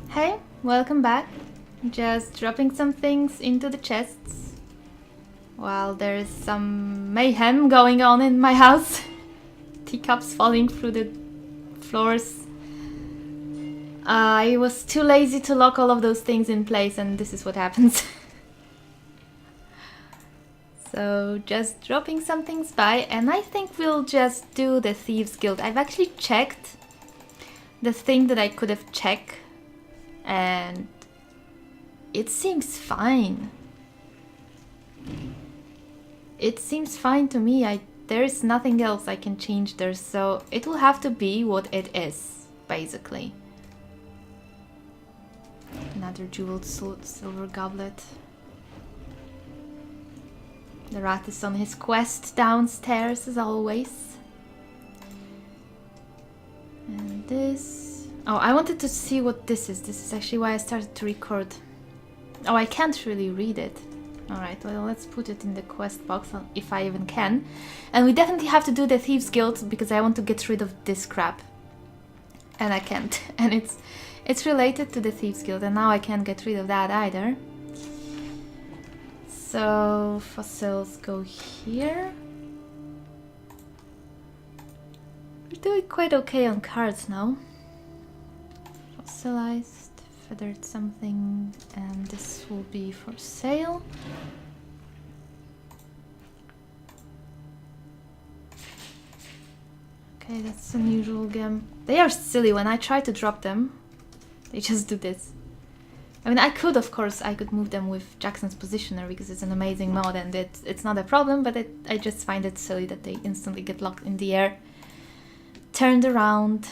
Hey, welcome back. Just dropping some things into the chests while there's some mayhem going on in my house. Teacups falling through the floors. I was too lazy to lock all of those things in place, and this is what happens. So just dropping some things by, and I think we'll just do the Thieves Guild. I've actually checked the thing that I could have checked, and it seems fine. It seems fine to me. There is nothing else I can change there, so it will have to be what it is, basically. Another jeweled silver goblet. The rat is on his quest downstairs, as always. And this... Oh, I wanted to see what this is. This is actually why I started to record. Oh, I can't really read it. Alright, well, let's put it in the quest box, if I even can. And we definitely have to do the Thieves Guild, because I want to get rid of this crap. And I can't. And it's related to the Thieves Guild, and now I can't get rid of that either. So, fossils go here. We're doing quite okay on cards now. Fossilized, feathered something, and this will be for sale. Okay, that's unusual gem. They are silly. When I try to drop them, they just do this. I mean, I could move them with Jackson's Positioner because it's an amazing mod and it's not a problem, but I just find it silly that they instantly get locked in the air. Turned around.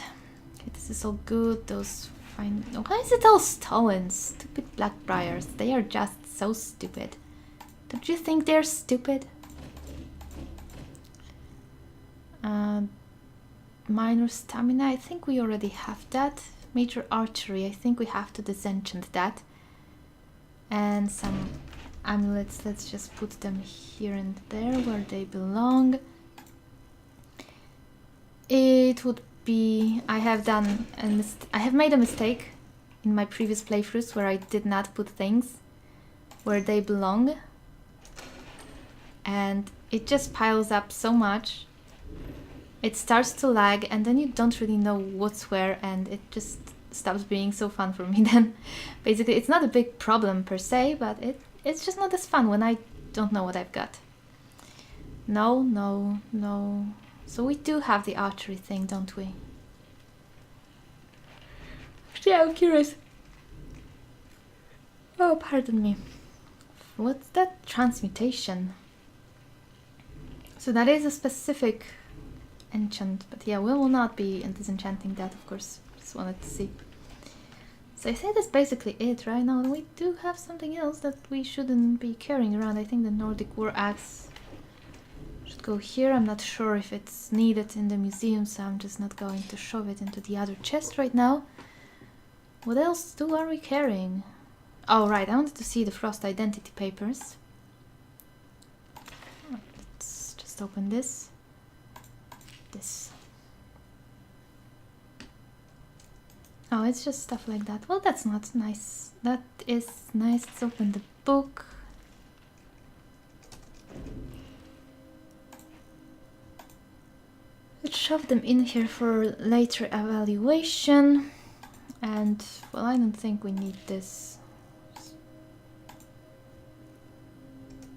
Okay, this is all good. Those fine... Why is it all stolen? Stupid Blackbriars. They are just so stupid. Don't you think they're stupid? Minor Stamina. I think we already have that. Major Archery, I think we have to disenchant that. And some amulets, let's just put them here and there where they belong. It would be... I have made a mistake in my previous playthroughs where I did not put things where they belong. And it just piles up so much. It starts to lag, and then you don't really know what's where, and it just stops being so fun for me then. Basically, it's not a big problem per se, but it's just not as fun when I don't know what I've got. No, no, no. So we do have the archery thing, don't we? Actually, I'm curious. Oh, pardon me. What's that? Transmutation. So that is a specific... enchant, but yeah, we will not be disenchanting that, of course. Just wanted to see. So I say that's basically it right now. We do have something else that we shouldn't be carrying around. I think the Nordic War Axe should go here. I'm not sure if it's needed in the museum, so I'm just not going to shove it into the other chest right now. What else are we carrying? Oh right, I wanted to see the Frost identity papers. Let's just open this. Oh, it's just stuff like that. Well, that's not nice. That is nice. Let's open the book. Let's shove them in here for later evaluation. And, well, I don't think we need this.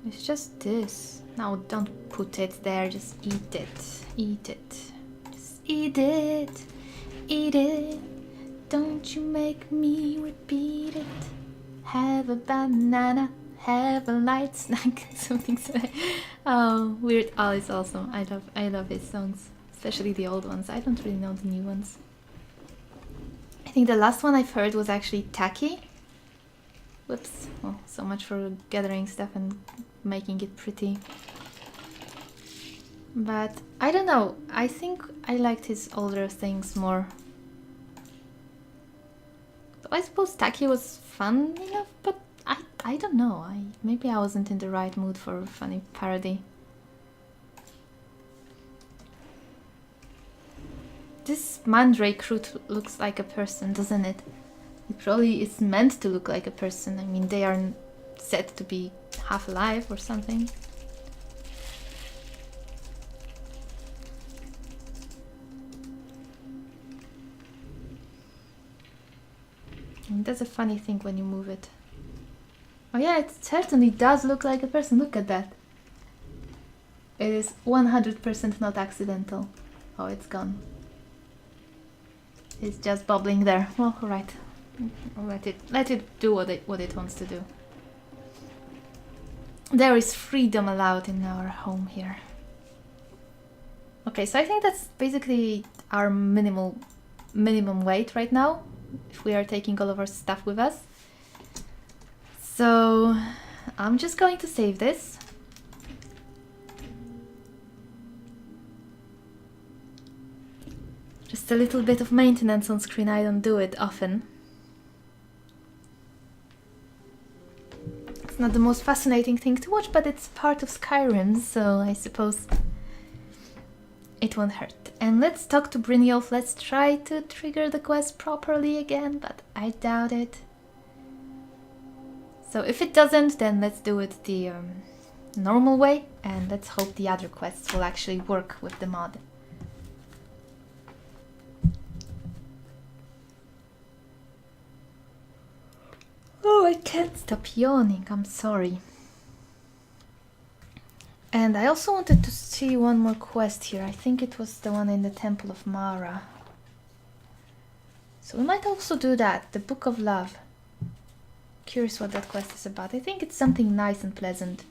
It's just this. No, don't put it there. Just eat it. Eat it. Just eat it. Eat it. Don't you make me repeat it. Have a banana. Have a light snack. Something so. Oh, Weird Al is awesome. I love his songs, especially the old ones. I don't really know the new ones. I think the last one I've heard was actually Tacky. Whoops. Well, so much for gathering stuff and making it pretty. But I don't know. I think I liked his older things more. I suppose Tacky was fun enough, but I don't know. Maybe I wasn't in the right mood for a funny parody. This mandrake root looks like a person, doesn't it? It probably is meant to look like a person. I mean, they are said to be half alive or something. And that's a funny thing when you move it. Oh yeah, it certainly does look like a person. Look at that. It is 100% not accidental. Oh, it's gone. It's just bubbling there. Well, alright. Let it do what it wants to do. There is freedom allowed in our home here. Okay, so I think that's basically our minimum weight right now, if we are taking all of our stuff with us. So I'm just going to save this. Just a little bit of maintenance on screen, I don't do it often. It's not the most fascinating thing to watch, but it's part of Skyrim, so I suppose it won't hurt. And let's talk to Brynjolf. Let's try to trigger the quest properly again, but I doubt it. So if it doesn't, then let's do it the normal way, and let's hope the other quests will actually work with the mod. Oh, I can't stop yawning, I'm sorry. And I also wanted to see one more quest here. I think it was the one in the Temple of Mara. So we might also do that, the Book of Love. Curious what that quest is about. I think it's something nice and pleasant.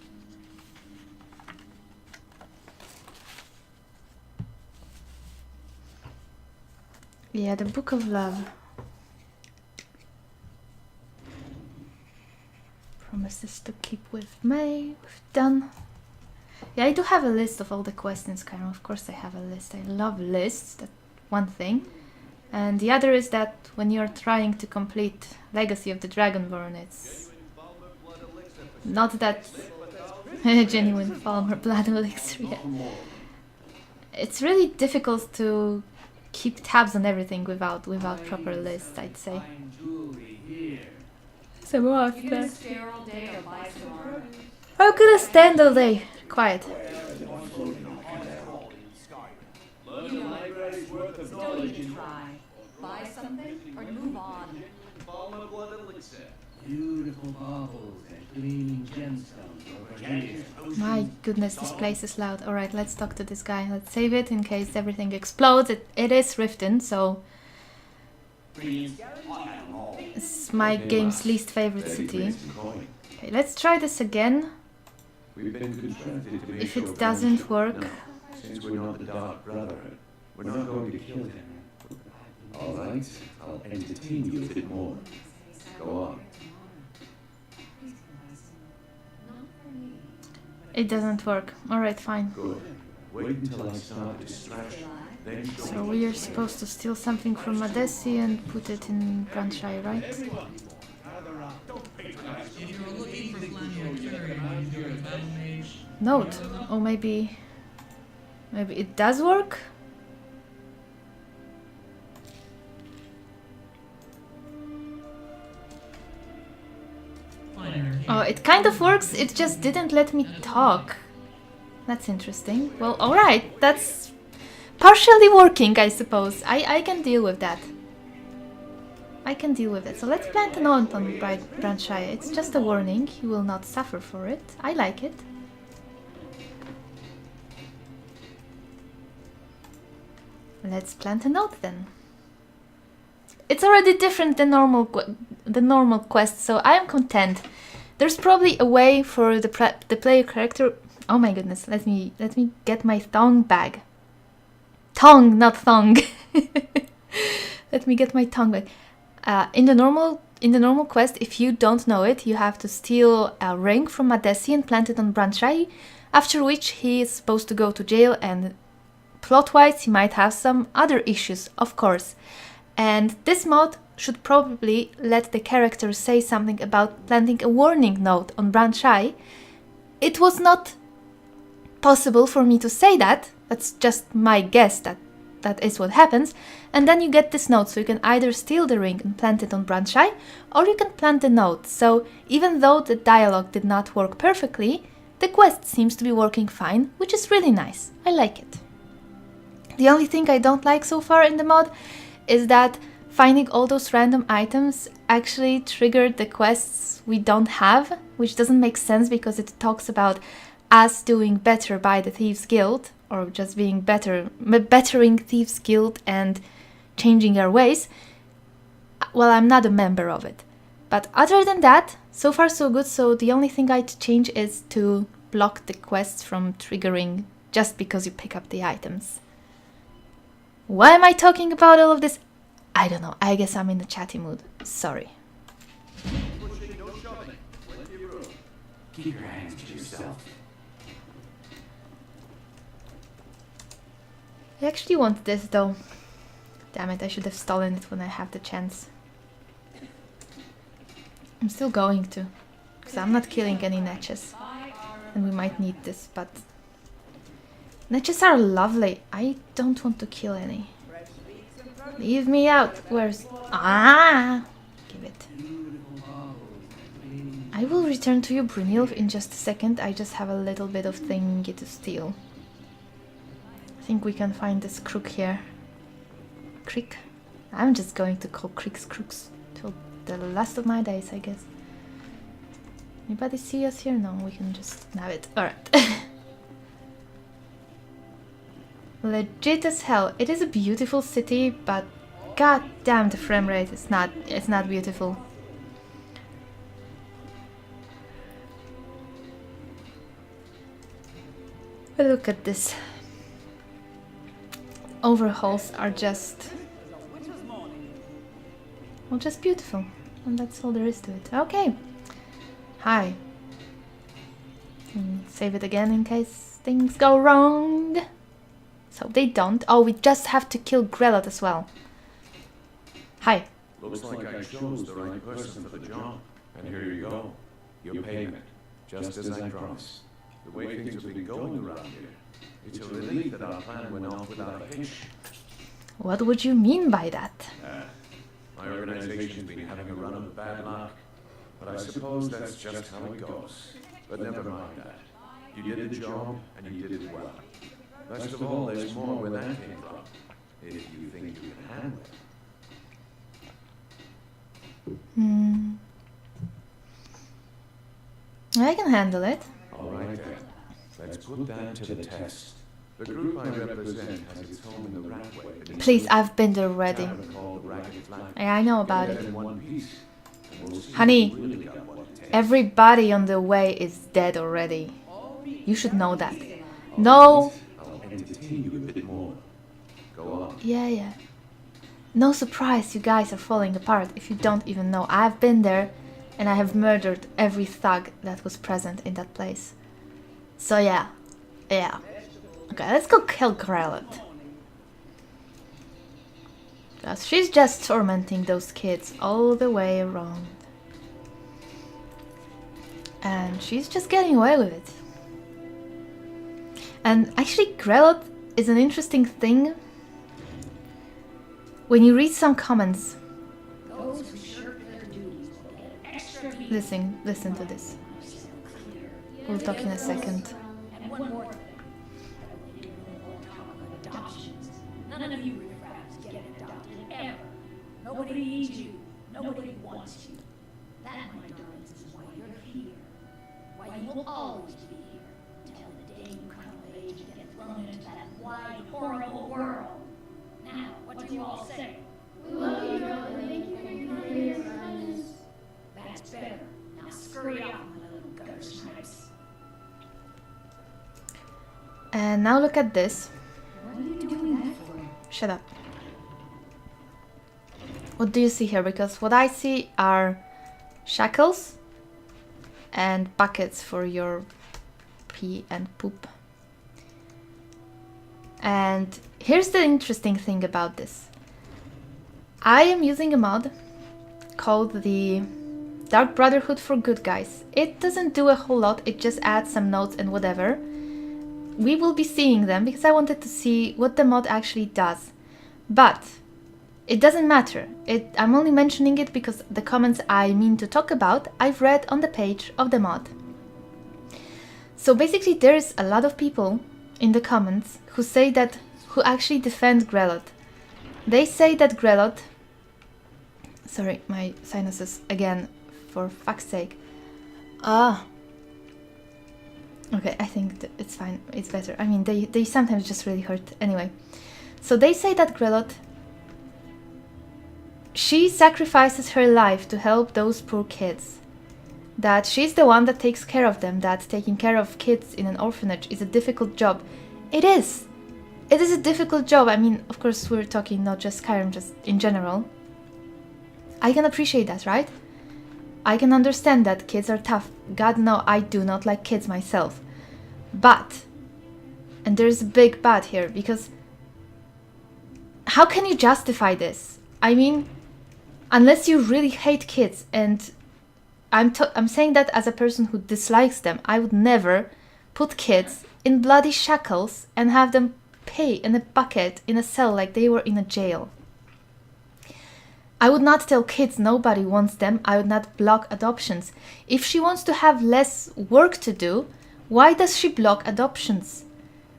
Yeah, the Book of Love. Promises to keep with me. We've done. Yeah, I do have a list of all the quests in Skyrim. Of course I have a list. I love lists, that's one thing. And the other is that when you're trying to complete Legacy of the Dragonborn, it's not that genuine Falmer blood elixir. Yeah. It's really difficult to keep tabs on everything without proper lists, I'd say. So what? How could I stand all day? Quiet. Buy something or move on. Beautiful baubles and gleaming gemstones. My goodness, this place is loud. Alright, let's talk to this guy. Let's save it in case everything explodes. It is Riften, so it's my game's least favorite city. Okay, let's try this again. If it doesn't work... Since we're not the Dark Brotherhood, we're not going to kill him. Alright, I'll entertain you a bit more. Go on. It doesn't work. Alright, fine. Good. Wait until I start distraction. Then So we are supposed to steal something from Madesi and put it in Branchai, right? Note. Or maybe it does work? Oh, it kind of works, it just didn't let me talk. That's interesting. Well, alright, that's partially working, I suppose. I can deal with that. I can deal with it. So let's plant a note on Branchai. It's just a warning, you will not suffer for it. I like it. Let's plant a note then. It's already different than the normal quest, so I am content. There's probably a way for the player character. Oh my goodness! Let me get my tongue back. Tongue, not thong. Let me get my tongue back. In the normal quest, if you don't know it, you have to steal a ring from Madesi and plant it on Branchai. After which he is supposed to go to jail, and plot-wise he might have some other issues, of course. And this mod should probably let the character say something about planting a warning note on Branchai. It was not possible for me to say that. That's just my guess that is what happens. and then you get this note. So you can either steal the ring and plant it on branch I, or you can plant the note. So even though the dialogue did not work perfectly, the quest seems to be working fine, which is really nice. I like it. The only thing I don't like so far in the mod is that finding all those random items actually triggered the quests we don't have, which doesn't make sense because it talks about us doing better by the Thieves Guild, or just being bettering Thieves Guild and changing our ways. Well, I'm not a member of it. But other than that, so far so good. So the only thing I'd change is to block the quests from triggering just because you pick up the items. Why am I talking about all of this? I don't know. I guess I'm in a chatty mood. Sorry. Keep your hands to yourself. I actually want this though. Damn it, I should have stolen it when I have the chance. I'm still going to, because I'm not killing any netches. And we might need this, but... netches are lovely. I don't want to kill any. Leave me out. Where's... ah! Give it. I will return to you, Brynjolf, in just a second. I just have a little bit of thingy to steal. I think we can find this crook here. Creek? I'm just going to call creeks crooks till the last of my days, I guess. Anybody see us here? No, we can just nab it. Alright. Legit as hell. It is a beautiful city, but god damn the frame rate. It's not beautiful. But look at this. Overhauls are just... well, just beautiful. And that's all there is to it. Okay. Hi. Save it again in case things go wrong. So they don't. Oh, we just have to kill Grelot as well. Hi. Looks like I chose the right person for the job. And here you go. Your payment. Just as I promised. The way things have been going around here, it's a relief that our plan went off without a hitch. What would you mean by that? My organization's been having a run of bad luck. But I suppose that's just how it goes. But never mind that. You did the job, and you did it well. Best of all, there's more where that came from. If you think you can handle it. I can handle it. All right then. Let's put that to the test. The group I represent has its home in the Ratway. Please, I've been there already. Yeah, I know about it. Honey, everybody on the way is dead already. You should know that. No. I'll entertain you a bit more. Go on. Yeah. No surprise you guys are falling apart if you don't even know. I've been there and I have murdered every thug that was present in that place. So yeah. Okay, let's go kill Grelot. Because she's just tormenting those kids all the way around. And she's just getting away with it. And actually Grelot is an interesting thing. When you read some comments, listen to this. We'll talk in a second. None of you riffraffs get adopted ever. Nobody needs you. Nobody wants you. That, my darlings, is why you're here. Why you will always be here. Until the day you come of age and get thrown into that wide, horrible world. Now, what do you all say? We love you, darling. Thank you for your kindness. That's better. Now scurry off, my little gutter snipes. And now look at this. What are you doing that for? Shut up. What do you see here? Because what I see are shackles and buckets for your pee and poop. And here's the interesting thing about this. I am using a mod called the Dark Brotherhood for Good Guys. It doesn't do a whole lot, it just adds some notes and whatever. We will be seeing them because I wanted to see what the mod actually does. But It doesn't matter. I'm only mentioning it because the comments I mean to talk about, I've read on the page of the mod. So basically there's a lot of people in the comments who actually defend Grelot. They say that Grelot... Sorry, my sinuses again, for fuck's sake. Okay, I think it's fine, it's better. I mean, they sometimes just really hurt. Anyway, so they say that Grelot, she sacrifices her life to help those poor kids. That she's the one that takes care of them, that taking care of kids in an orphanage is a difficult job. It is! It is a difficult job. I mean, of course, we're talking not just Skyrim, just in general. I can appreciate that, right? I can understand that kids are tough. God, no, I do not like kids myself. But, and there's a big but here, because how can you justify this? I mean, unless you really hate kids, and I'm saying that as a person who dislikes them, I would never put kids in bloody shackles and have them pay in a bucket in a cell like they were in a jail. I would not tell kids nobody wants them. I would not block adoptions. If she wants to have less work to do, why does she block adoptions?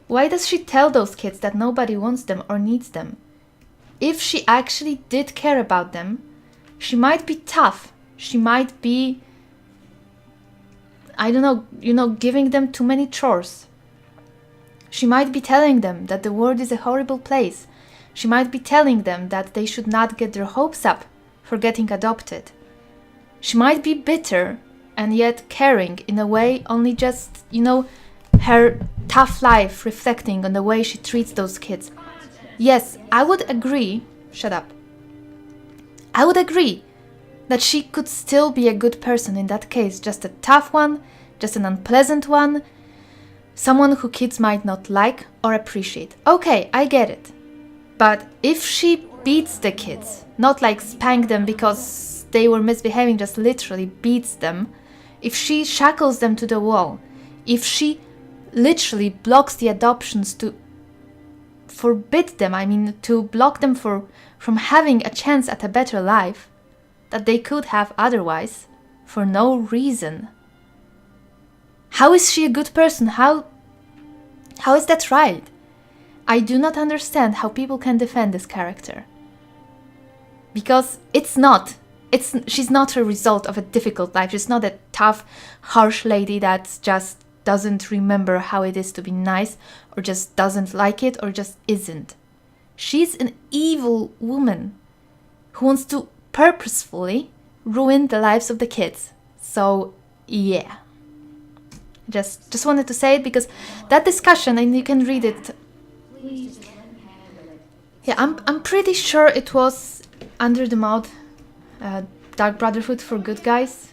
Why does she tell those kids that nobody wants them or needs them? If she actually did care about them, she might be tough. She might be, I don't know, giving them too many chores. She might be telling them that the world is a horrible place. She might be telling them that they should not get their hopes up for getting adopted. She might be bitter and yet caring in a way, only just, her tough life reflecting on the way she treats those kids. Yes, I would agree, shut up. I would agree that she could still be a good person in that case, just a tough one, just an unpleasant one, someone who kids might not like or appreciate. Okay, I get it. But if she beats the kids, not like spank them because they were misbehaving, just literally beats them, if she shackles them to the wall, if she literally blocks the adoptions to forbid them, to block them from having a chance at a better life that they could have otherwise, for no reason. How is she a good person? How is that right? I do not understand how people can defend this character. Because she's not a result of a difficult life. She's not a tough, harsh lady that just doesn't remember how it is to be nice, or just doesn't like it, or just isn't. She's an evil woman who wants to purposefully ruin the lives of the kids. So, yeah. Just wanted to say it because that discussion, and you can read it. Yeah, I'm pretty sure it was under the mod Dark Brotherhood for Good Guys.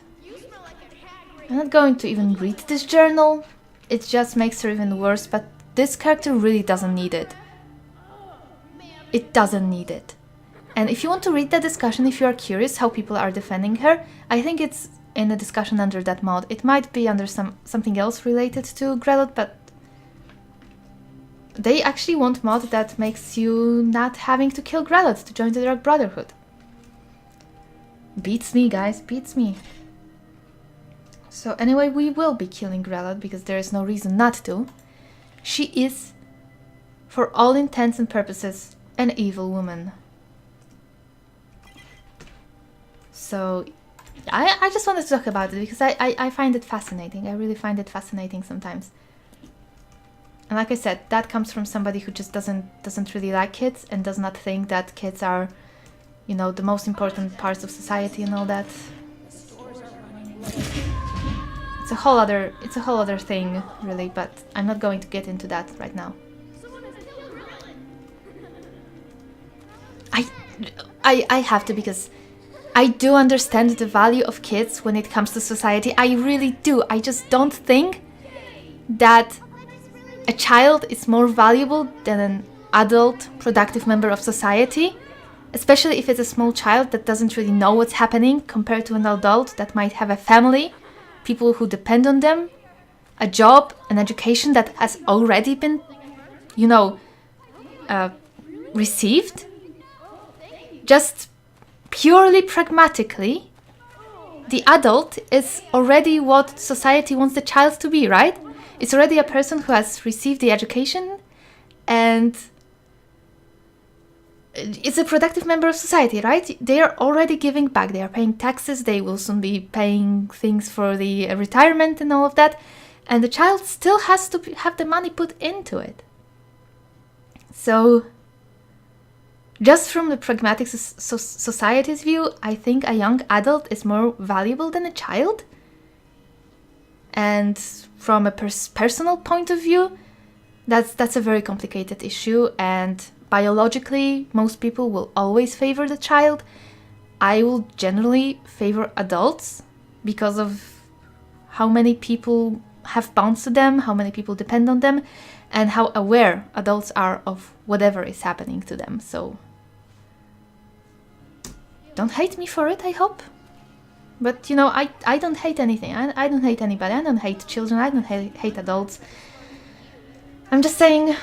I'm not going to even read this journal. It just makes her even worse, but this character really doesn't need it. It doesn't need it. And if you want to read that discussion, if you are curious how people are defending her, I think it's in a discussion under that mod. It might be under something else related to Grelot, but they actually want mod that makes you not having to kill Grelot to join the Dark Brotherhood. Beats me, guys, beats me. So anyway, we will be killing Grelot because there is no reason not to. She is, for all intents and purposes, an evil woman. So I just wanted to talk about it because I find it fascinating. I really find it fascinating sometimes. And like I said, that comes from somebody who just doesn't really like kids and does not think that kids are, the most important parts of society and all that. It's a whole other thing, really, but I'm not going to get into that right now. I have to, because I do understand the value of kids when it comes to society. I really do. I just don't think that a child is more valuable than an adult, productive member of society, especially if it's a small child that doesn't really know what's happening compared to an adult that might have a family, people who depend on them, a job, an education that has already been, received. just purely pragmatically, the adult is already what society wants the child to be, right? It's already a person who has received the education and is a productive member of society, right? They are already giving back. They are paying taxes. They will soon be paying things for the retirement and all of that. And the child still has to have the money put into it. So, just from the pragmatic society's view, I think a young adult is more valuable than a child. And from a personal point of view, that's a very complicated issue. And biologically, most people will always favor the child. I will generally favor adults because of how many people have bonds to them, how many people depend on them, and how aware adults are of whatever is happening to them. So don't hate me for it, I hope. But, you know, I don't hate anything. I don't hate anybody. I don't hate children. I don't hate adults. I'm just saying...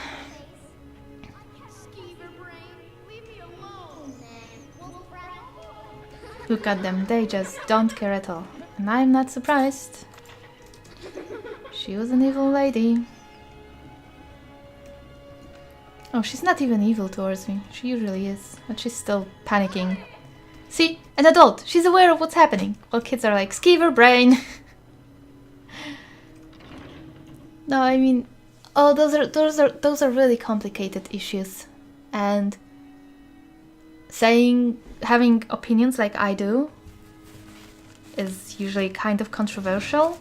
Look at them. They just don't care at all. And I'm not surprised. She was an evil lady. Oh, she's not even evil towards me. She usually is. But she's still panicking. See? An adult. She's aware of what's happening. While kids are like, skeever brain. No, I mean... Oh, those are really complicated issues. And... having opinions like I do is usually kind of controversial.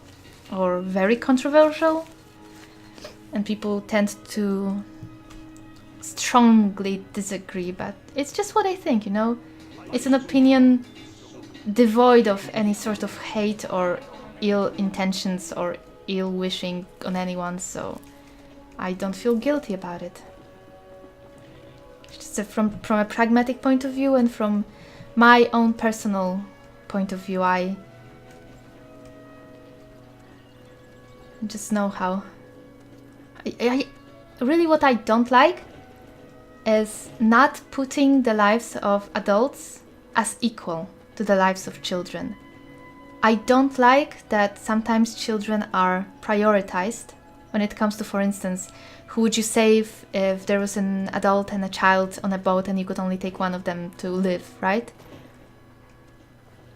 Or very controversial. And people tend to strongly disagree, but it's just what I think, you know? It's an opinion devoid of any sort of hate or ill intentions or ill wishing on anyone, so I don't feel guilty about it. Just from a pragmatic point of view and from my own personal point of view, I just know how... I really what I don't like is not putting the lives of adults as equal to the lives of children. I don't like that sometimes children are prioritized when it comes to, for instance, who would you save if there was an adult and a child on a boat and you could only take one of them to live, right?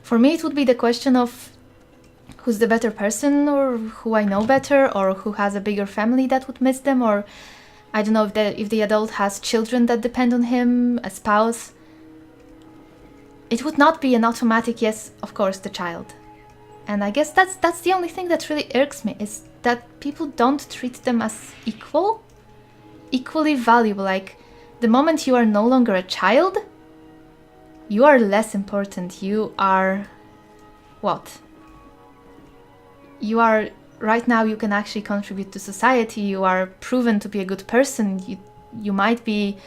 For me it would be the question of who's the better person, or who I know better, or who has a bigger family that would miss them, or I don't know if the adult has children that depend on him, a spouse. It would not be an automatic yes, of course, the child. And I guess that's the only thing that really irks me, is that people don't treat them as equally valuable. Like, the moment you are no longer a child, you are less important. You are... what? You are... right now you can actually contribute to society. You are proven to be a good person. You might be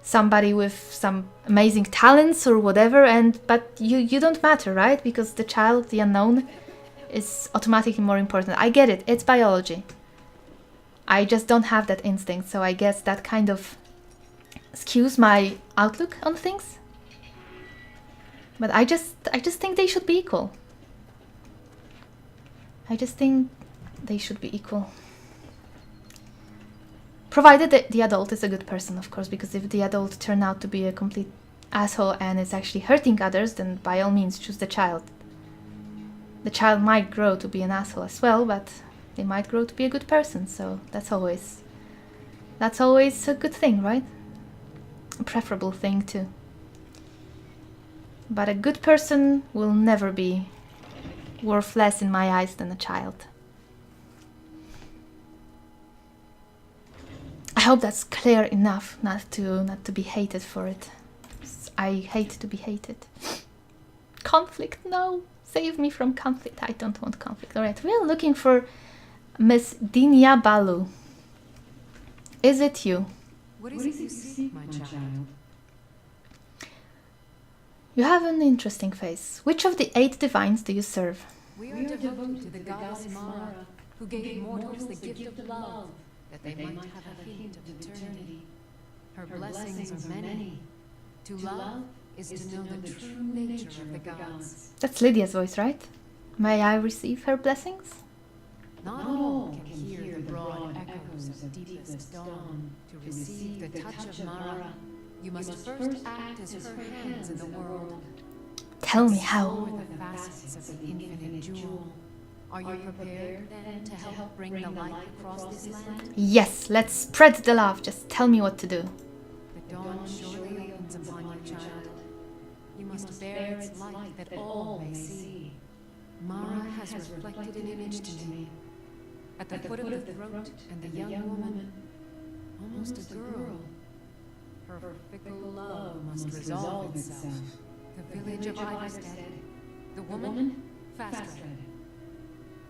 somebody with some amazing talents or whatever, but you don't matter, right? Because the child, the unknown, is automatically more important. I get it, it's biology. I just don't have that instinct, so I guess that kind of skews my outlook on things. But I just think they should be equal. I just think they should be equal. Provided that the adult is a good person, of course, because if the adult turned out to be a complete asshole and is actually hurting others, then by all means choose the child. The child might grow to be an asshole as well, but they might grow to be a good person, so that's always a good thing, right? A preferable thing too. But a good person will never be worth less in my eyes than a child. I hope that's clear enough not to be hated for it. I hate to be hated. Conflict, no. Save me from conflict. I don't want conflict. Alright, we are looking for Miss Dinya Balu. Is it you? What is it you seek, my child? You have an interesting face. Which of the 8 divines do you serve? We are devoted to the goddess Mara, who gave mortals the gift of love, that they might have a hint of eternity. Her blessings are many. To love is to know the true nature of the gods. That's Lydia's voice, right? May I receive her blessings? Not all can hear the broad echoes of deepest dawn. To receive the touch of Mara, you must first act as her hands in the world. Tell me how. Explore the facets of the infinite jewel. Are you prepared, then, to help bring the light across this land? Yes, let's spread the love. Just tell me what to do. The dawn surely opens upon you, child. You must bear its light that all may see. Mara has reflected an image to me. At the foot of the throat and the young woman, almost a girl. Her fickle love must resolve itself. The village of Ivarstead. The woman, Fastred.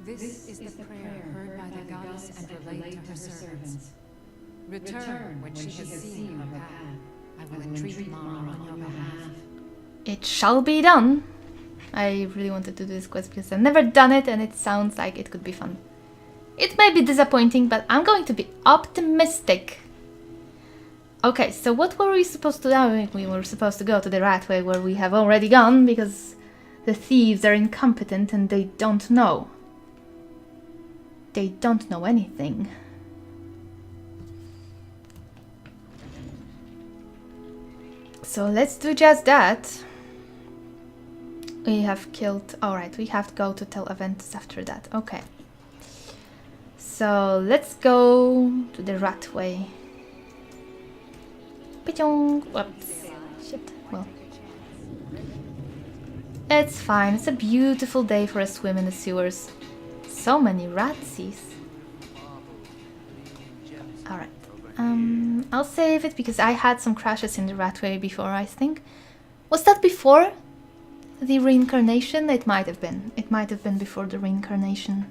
This is the prayer heard by the goddess and relayed to her servants. Return when she has seen her path. I will entreat Mara on your behalf. It shall be done. I really wanted to do this quest because I've never done it and it sounds like it could be fun. It may be disappointing, but I'm going to be optimistic. Okay, so what were we supposed to do? We were supposed to go to the Ratway where we have already gone because the thieves are incompetent and they don't know. They don't know anything. So let's do just that. We have killed... Alright, we have to go to tell Aventus after that. Okay. So let's go to the Ratway. Pichong! Whoops. Shit. Well. It's fine. It's a beautiful day for a swim in the sewers. So many ratsies. Alright. I'll save it because I had some crashes in the Ratway before, I think. Was that before the reincarnation? It might have been. It might have been before the reincarnation.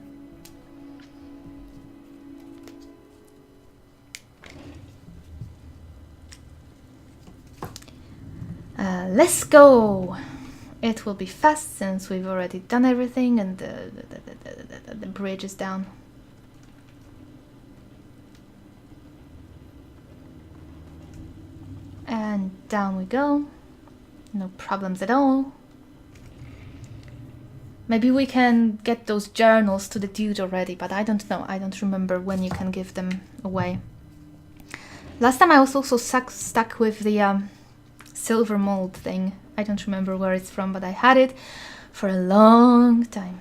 Let's go! It will be fast since we've already done everything and the bridge is down. And down we go. No problems at all. Maybe we can get those journals to the dude already, but I don't know. I don't remember when you can give them away. Last time I was also stuck with the silver mold thing. I don't remember where it's from, but I had it for a long time.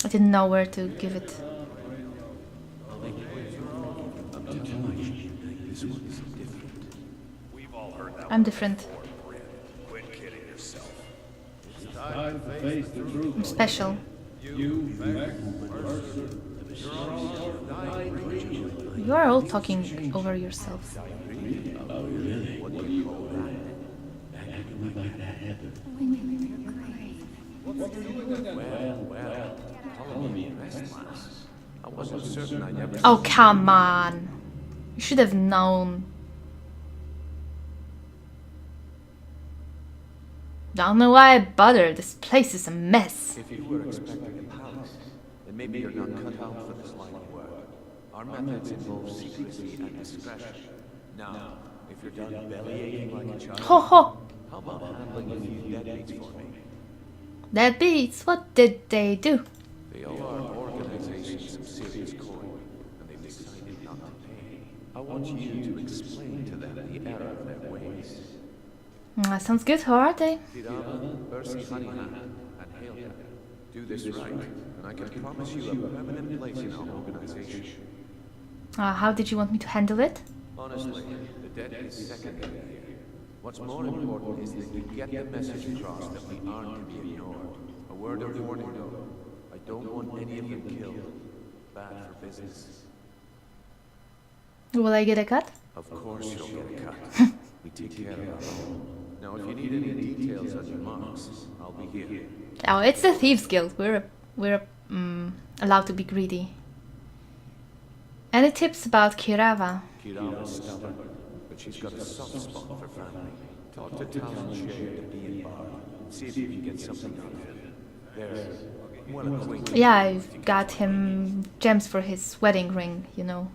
I didn't know where to give it. I'm different. I'm special. You are all talking over yourselves. Oh, come on. You should have known. Don't know why I bothered. This place is a mess. If you were expecting a palace, then maybe you're not cut out for this line of work. Our methods involve secrecy and discretion. Now, if you're done bellyaching like a child, Ho ho! how about handling a few deadbeats for me? Deadbeats? What did they do? They owe our organization some serious coin, and they've decided not to pay. I want you to explain to them the error of their ways. That sounds good. Who are they? Tirana, Mercy, Honeyhand, and Hailton. Do this right, and I can promise you a permanent place in our organization. How did you want me to handle it? Honestly, the debt is secondary here. What's more important is that you get the message across that we aren't to be ignored. A word of warning, though. I don't want any of them killed. Bad for business. Will I get a cut? Of course you'll get a cut. We take care of our own. Now, if you need any details on your marks, I'll be here. Oh, it's the Thieves Guild. We're allowed to be greedy. Any tips about Kirava? Kirava's stubborn, but she's got a soft spot for family. Talk to Talon Shade at the bar. See if you can get something out of him. There's well acquainted. Yeah, I've got him gems for his wedding ring, you know.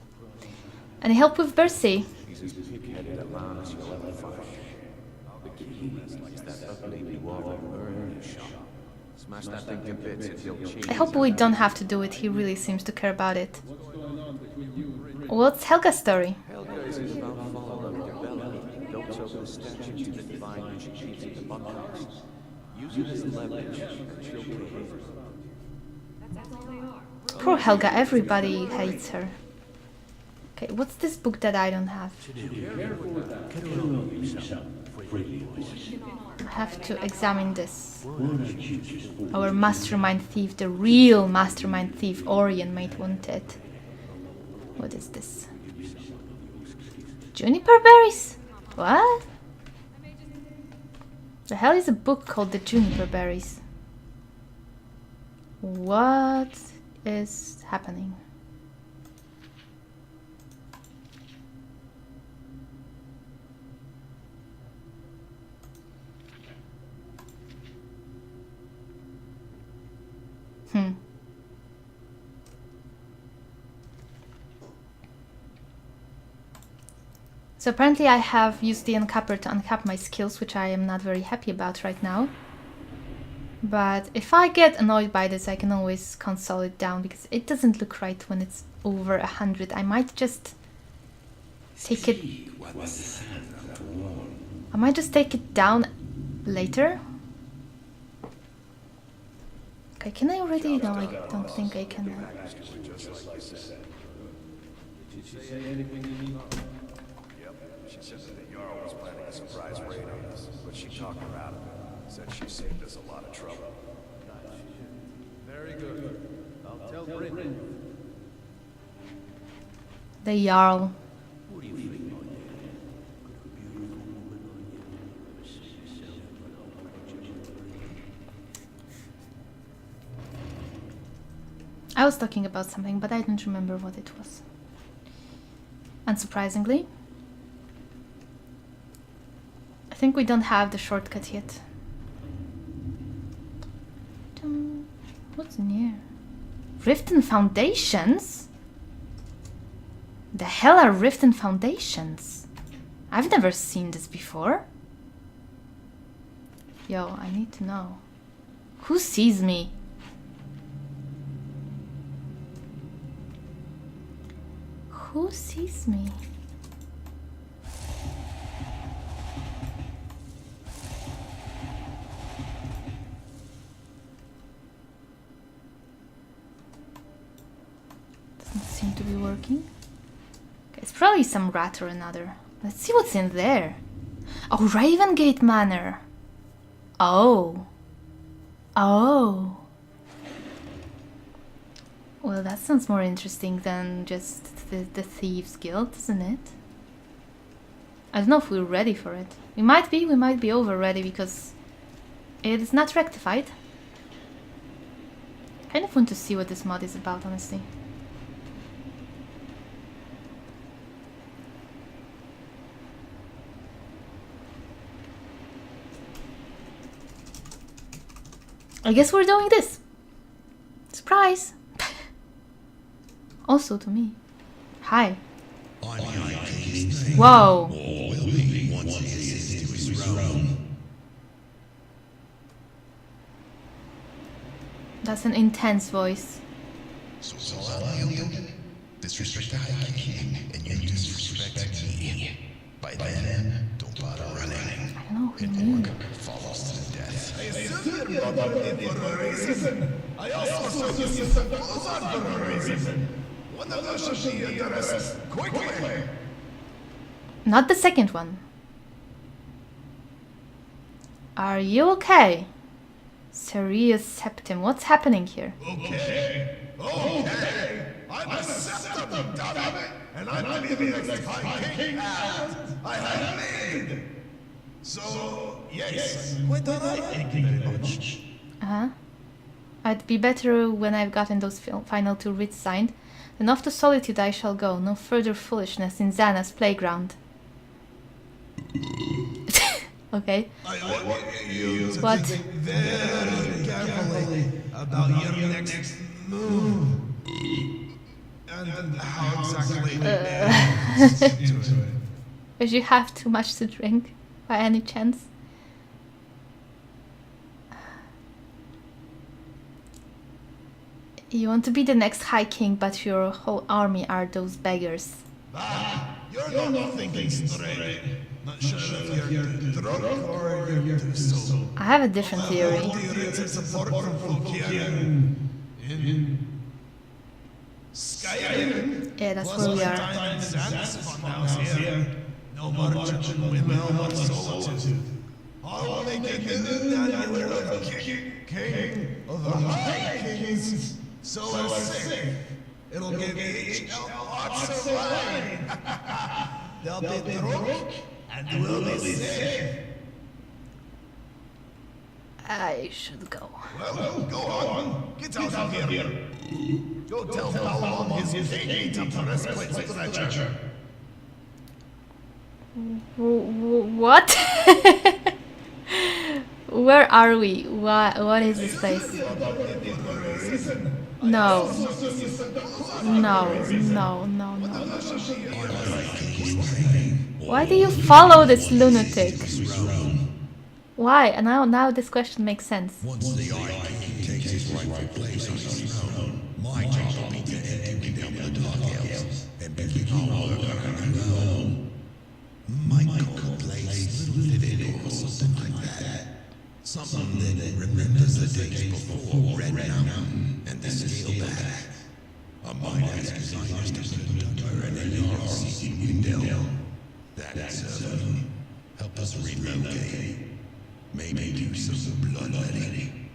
Any help with Bercy? He's as pig-headed a man as you'll ever find. The It's that ugly dwarf in the shop. Smash that thing to bits and he'll change. I hope we don't have to do it. He really seems to care about it. What's Helga's story? Helga is about following the bell. Don't open the statue to the divine when she keeps it the bunkhouse. Use it as leverage and she'll behave. Poor Helga, everybody hates her. Okay, what's this book that I don't have? I have to examine this. Our mastermind thief, the real mastermind thief, Orion might want it. What is this? Juniper berries? What? The hell is a book called The Juniper Berries? What is happening? So apparently I have used the uncapper to uncap my skills, which I am not very happy about right now. But if I get annoyed by this, I can always console it down, because it doesn't look right when it's over 100. I might just take it... I might just take it down later. Okay, can I already? No, I don't think I can. She said that the Jarl was planning a surprise raid on us, but she talked her out of it. Said she saved us a lot of trouble. Very good. I'll tell Bryn. The Jarl. What do you think? I was talking about something, but I don't remember what it was. Unsurprisingly, I think we don't have the shortcut yet. What's in here? Riften Foundations? The hell are Riften Foundations? I've never seen this before. Yo, I need to know. Who sees me? Who sees me? Doesn't seem to be working. Okay, it's probably some rat or another. Let's see what's in there. Oh, Ravengate Manor. Oh. Oh. Well, that sounds more interesting than just the Thieves Guild, isn't it? I don't know if we're ready for it. We might be over ready because it is not rectified. Kind of want to see what this mod is about, honestly. I guess we're doing this. Surprise! Also to me. Hi. Whoa. That's an intense voice. So disrespect the High King, and you disrespect me. By then, don't bother running. I don't know who you mean. Follows to the death. I assume you're bothered for a reason. I also assume you put some clothes on for a reason. One of those should be addressed quickly. Not the second one. Are you okay? Serious Septim, what's happening here? Okay. I'm a septum, damn it! And I'm the next High King I have made. So, yes, quite alright, thank you very much. Uh-huh. I'd be better when I've gotten those final 2 writs signed. Then off to Solitude I shall go. No further foolishness in Xana's playground. Okay. I want you to What? think very carefully about your next move. And how exactly to do it. Did you have too much to drink, by any chance? You want to be the next High King, but your whole army are those beggars. You're not thinking straight. Not sure if you're drunk or you're too sober. I have a different theory. All the rated support from folk here in Skyrim. Yeah, that's where we are. Time and Sans funhouse here. No merchant windmill or solitude. All they can do now you are king of the high kings. So are safe. It'll give each lots of wine. They'll be drunk and we'll be safe. I should go. Well, go on. Get out of here. Go tell Balmon his king to breastplate stretcher. What? Where are we? What is this place? No. No. Why do you follow this lunatic? Why? And now this question makes sense. Once the High King takes his rightful place on his throne, my job will be to empty down the Dark Elves and begin our work on our own. Michael plays Livid or something like that. Something that remembers the days before Red Mountain and the scale back. I might ask designers to put under an LRC window. That's help us relocate. Maybe do some bloodletting.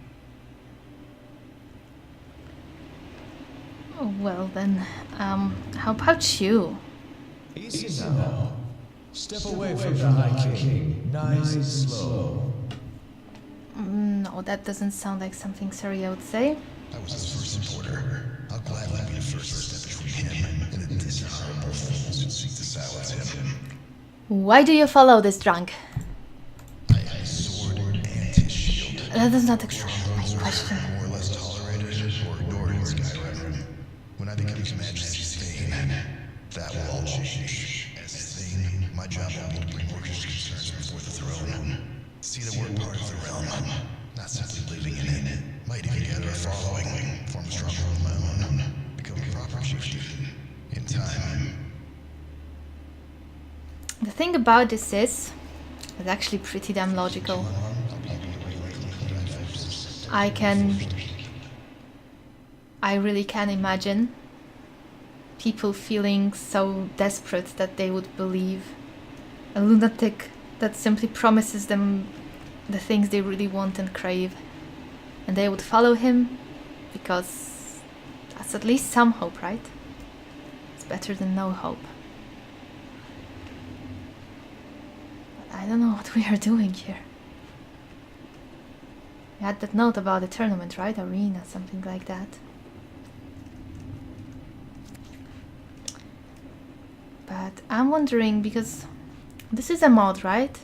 Oh, well then, how about you? Easy now. Step away from the High King. Nice and slow. No, that doesn't sound like something Sari would say. I was his first supporter. I'll gladly be the first step between him and a dishonorable fool who seek to silence him. Why do you follow this drunk? I have a sword and his shield. That does not explain my question. More or less tolerated or ignored in Skyrim. When I become His Majesty's Thane, that will all change. As Thane, my job will be to bring workers' concerns before the throne. See that we're part of the realm, not simply living in it. Might even gather a following, form a strong of my own, become a proper chieftain in time. The thing about this is, it's actually pretty damn logical. I really can imagine people feeling so desperate that they would believe a lunatic that simply promises them the things they really want and crave, and they would follow him because that's at least some hope, right? It's better than no hope. But I don't know what we are doing here. You had that note about the tournament, right? Arena, something like that. But I'm wondering, because this is a mod, right?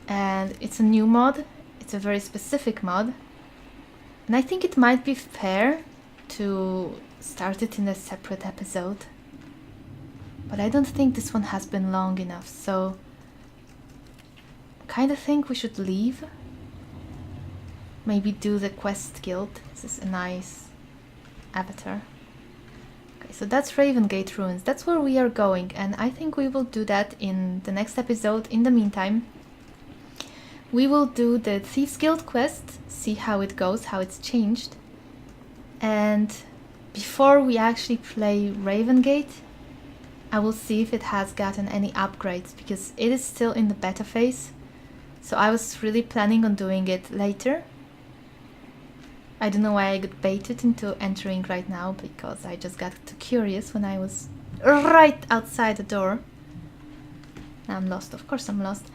And it's a new mod. It's a very specific mod. And I think it might be fair to start it in a separate episode. But I don't think this one has been long enough, so I kind of think we should leave. Maybe do the quest guild. This is a nice avatar. Okay, so that's Ravengate Ruins. That's where we are going, and I think we will do that in the next episode. In the meantime, we will do the Thieves Guild quest, see how it goes, how it's changed. And before we actually play Ravengate, I will see if it has gotten any upgrades, because it is still in the beta phase. So I was really planning on doing it later. I don't know why I got baited into entering right now, because I just got too curious when I was right outside the door. I'm lost, of course I'm lost.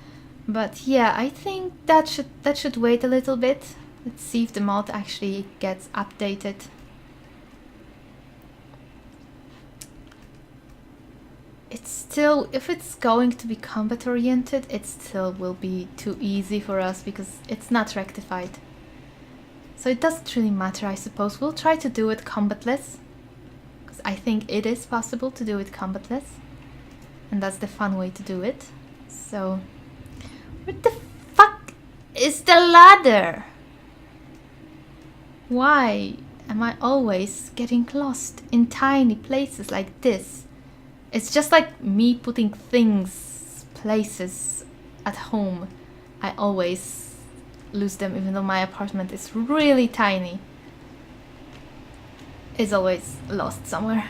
But yeah, I think that should wait a little bit. Let's see if the mod actually gets updated. It's still, if it's going to be combat oriented, it still will be too easy for us because it's not rectified. So it doesn't really matter, I suppose. We'll try to do it combatless, because I think it is possible to do it combatless, and that's the fun way to do it. So, where the fuck is the ladder? Why? am I always getting lost in tiny places like this? It's just like me putting things, places at home. I always lose them even though my apartment is really tiny. It's always lost somewhere.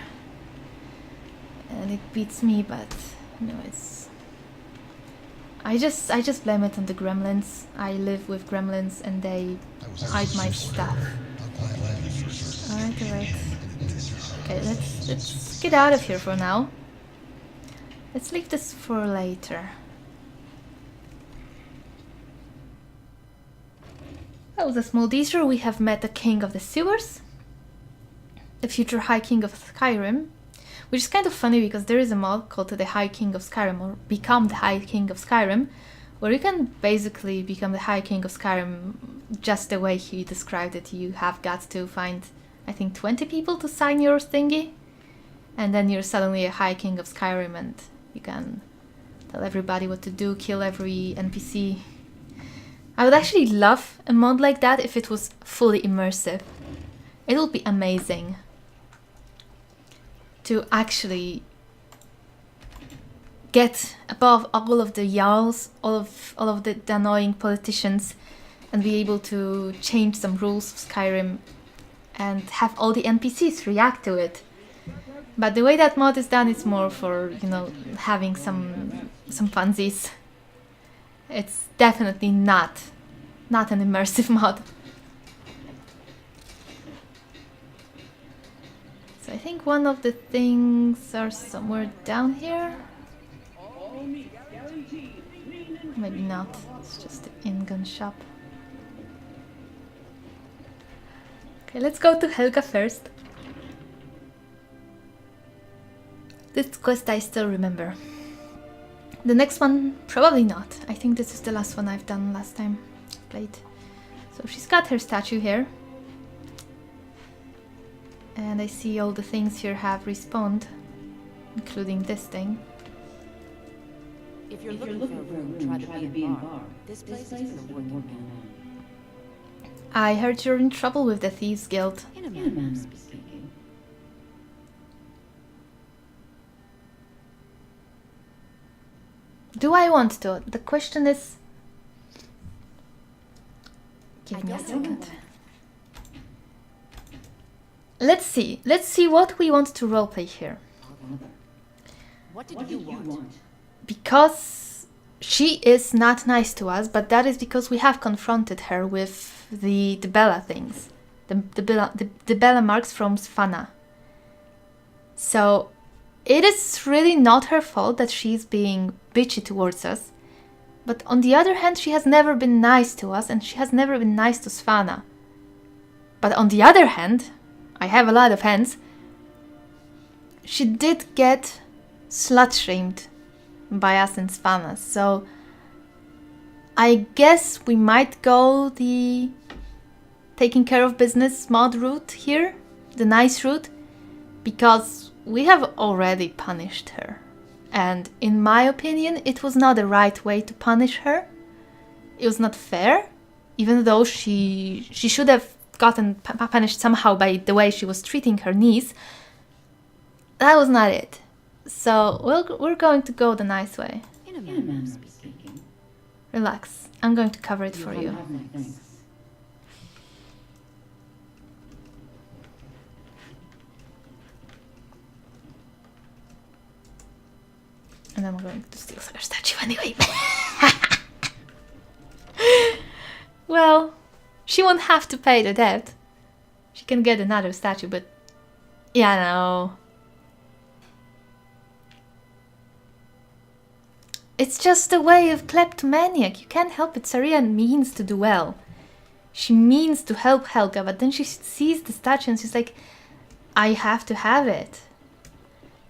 And it beats me, but anyways. I just blame it on the gremlins. I live with gremlins and they hide my stuff. Alright. Okay, let's get out of here for now. Let's leave this for later. That was a small detour. We have met the King of the Sewers, the future High King of Skyrim, which is kind of funny because there is a mod called the High King of Skyrim, or Become the High King of Skyrim, where you can basically become the High King of Skyrim just the way he described it. You have got to find, I think, 20 people to sign your thingy, and then you're suddenly a High King of Skyrim and you can tell everybody what to do, kill every NPC. I would actually love a mod like that if it was fully immersive. It would be amazing to actually get above all of the yowls, all of the annoying politicians, and be able to change some rules of Skyrim and have all the NPCs react to it. But the way that mod is done, it's more for, you know, having some funsies. It's definitely not an immersive mod. So I think one of the things are somewhere down here. Maybe not. It's just the in-gun shop. Okay, let's go to Helga first. This quest I still remember. The next one, probably not. I think this is the last one I've done last time I played. So she's got her statue here. And I see all the things here have respawned, including this thing. If you're looking for a room, try the B&bar. This place is for working men. I heard you're in trouble with the Thieves Guild. In a manner of speaking. Do I want to? The question is... Give me a second. Let's see. Let's see what we want to roleplay here. What did you want? Because she is not nice to us, but that is because we have confronted her with the Bella things. The Bella marks from Svanna. So it is really not her fault that she's being bitchy towards us. But on the other hand, she has never been nice to us and she has never been nice to Svanna. But on the other hand, I have a lot of hands, she did get slut-shamed by us in Svanna, so I guess we might go the taking care of business mod route here, the nice route, because we have already punished her. And in my opinion, it was not the right way to punish her. It was not fair, even though she should have gotten punished somehow by the way she was treating her niece. That was not it. So we're going to go the nice way. In a manner of speaking. Relax. I'm going to cover it for you. And I'm going to steal her statue anyway. Well, she won't have to pay the debt. She can get another statue, but... yeah, no. It's just a way of kleptomaniac. You can't help it. Saria means to do well. She means to help Helga, but then she sees the statue and she's like, I have to have it.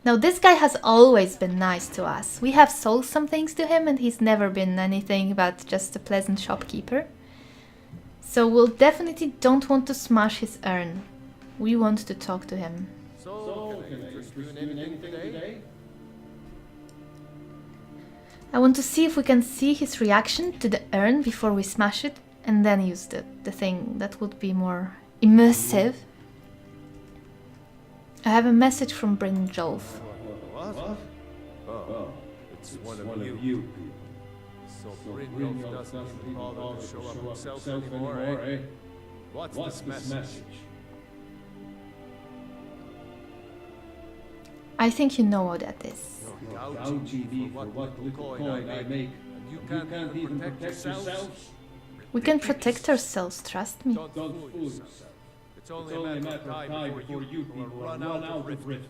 Now, this guy has always been nice to us. We have sold some things to him and he's never been anything but just a pleasant shopkeeper. So we'll definitely don't want to smash his urn. We want to talk to him. So, can I interest you in anything today? I want to see if we can see his reaction to the urn before we smash it and then use the thing that would be more immersive. I have a message from Bryn Jolf. What? Oh, it's one of you. So Brynjolf doesn't even bother to show up himself anymore, eh? What's this message? I think you know what that is. You're gouging me for what little coin I make, and you can't even protect yourselves? We can protect ourselves, trust me. Don't fool yourself. It's only a matter of time before you people run out of Riften.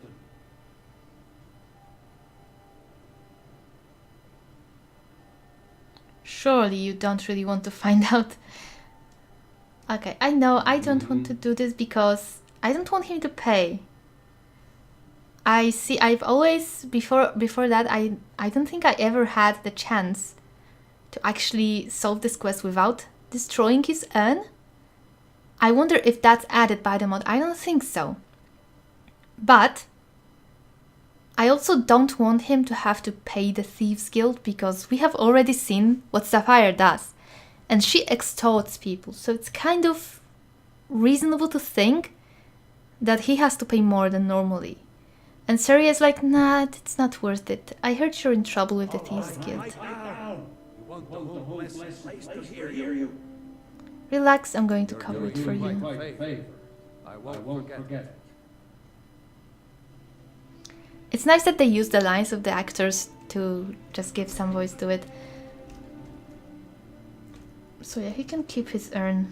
Surely you don't really want to find out. Okay, I know I don't want to do this because I don't want him to pay. I see, I've always, before that, I don't think I ever had the chance to actually solve this quest without destroying his urn. I wonder if that's added by the mod. I don't think so. But I also don't want him to have to pay the Thieves Guild because we have already seen what Sapphire does. And she extorts people, so it's kind of reasonable to think that he has to pay more than normally. And Suri is like, nah, it's not worth it. I heard you're in trouble with the Thieves Guild. Relax, I'm going to cover it for you. I won't forget it. It's nice that they use the lines of the actors to just give some voice to it. So yeah, he can keep his urn.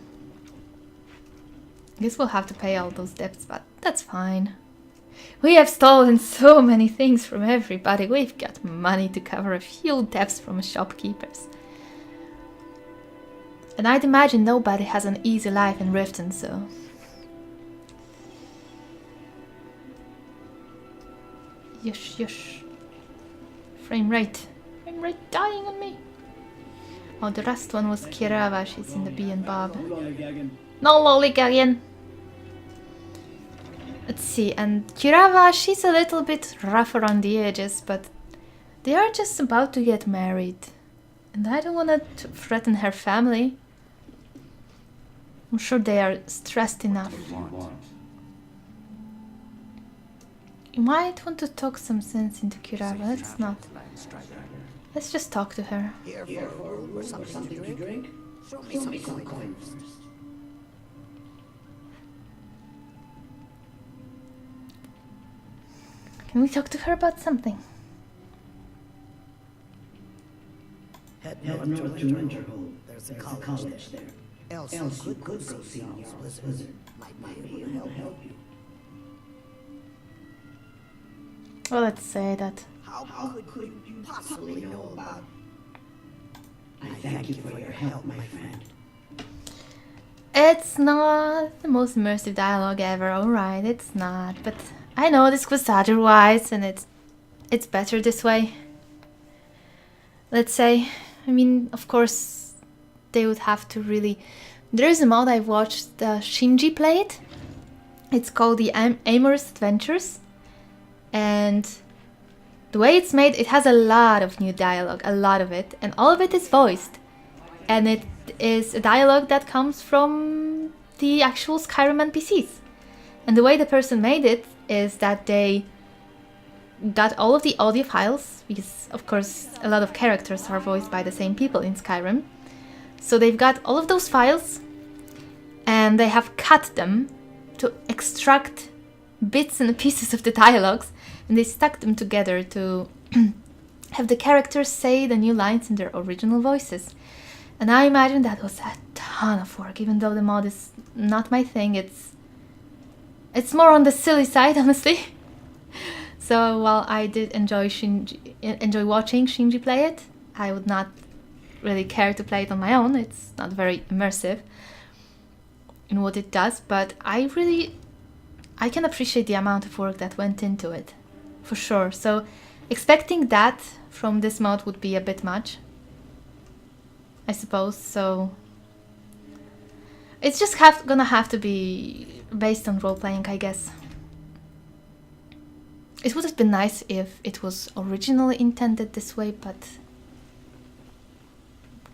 Guess we'll have to pay all those debts, but that's fine. We have stolen so many things from everybody. We've got money to cover a few debts from shopkeepers. And I'd imagine nobody has an easy life in Riften, so... Yush, yush. Frame rate. Frame rate dying on me. Oh, the last one was Kirava. She's in the B and Bob. No lollygagging. Let's see, and Kirava, she's a little bit rough around the edges, but they are just about to get married. And I don't want to threaten her family. I'm sure they are stressed enough. You might want to talk some sense into Kirava. Let's not. Let's just talk to her. Here for or something to drink? Show me some coin first. Can we talk to her about something? Head north to Winterhold. There's a college there. Else you could go see Owl's wizard. Might be able to help you. Well, let's say that. How could you possibly know about? I thank you for your help, my friend. It's not the most immersive dialogue ever, alright, it's not. But I know this was otherwise, and it's better this way. Let's say, I mean, of course, they would have to really... There's a mod I've watched Shinji play it. It's called the Amorous Adventures. And the way it's made, it has a lot of new dialogue, a lot of it. And all of it is voiced. And it is a dialogue that comes from the actual Skyrim NPCs. And the way the person made it is that they got all of the audio files, because of course a lot of characters are voiced by the same people in Skyrim. So they've got all of those files and they have cut them to extract bits and pieces of the dialogues, and they stuck them together to have the characters say the new lines in their original voices. And I imagine that was a ton of work, even though the mod is not my thing. It's more on the silly side, honestly. So while I did enjoy watching Shinji play it, I would not really care to play it on my own. It's not very immersive in what it does, but I can appreciate the amount of work that went into it, for sure. So expecting that from this mod would be a bit much, I suppose. So it's just gonna have to be based on role-playing, I guess. It would have been nice if it was originally intended this way, but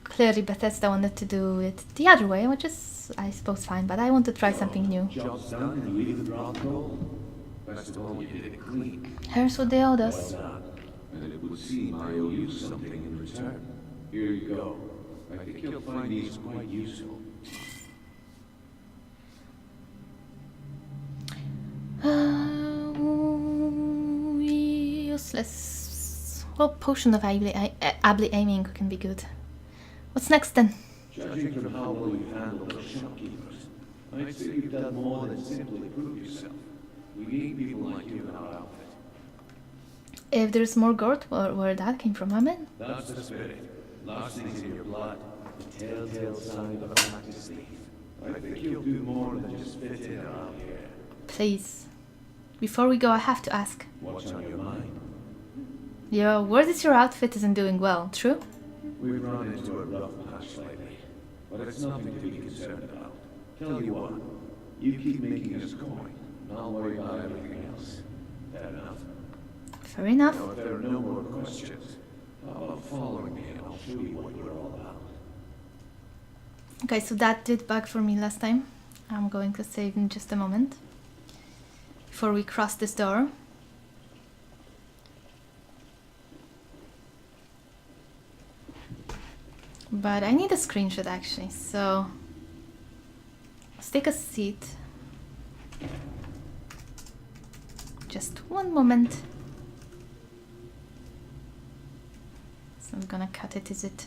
clearly Bethesda wanted to do it the other way, which is, I suppose, fine, but I want to try something new. Job's done and leave the drop gold. Best of all, you did it clean. Here's what they owed Why us. not? And it would seem I owe you something in return. Here you go. I think you'll find these quite useful. Useless. Well, potion of able aiming can be good. What's next then? Judging from how well you've handled those shopkeepers, I'd say you've done more than simply prove yourself. We need people like you in our outfit. If there's more gold, where that came from, I mean. That's the spirit. Larceny's in your blood. The telltale sign of a practiced thief. I think you'll do more than just fit in around here. Please. Before we go, I have to ask. What's on your mind? Your word is your outfit isn't doing well, true? We've run into a rough patch lately, but it's nothing to be concerned about. Tell you what, you keep making us coin, and I'll worry about everything else. Fair enough? Fair enough. Now, if there are no more questions, how about following me and I'll show you what you're all about. Okay, so that did bug for me last time. I'm going to save in just a moment. Before we cross this door. But I need a screenshot actually, so let's take a seat. Just one moment. It's not gonna cut it, is it?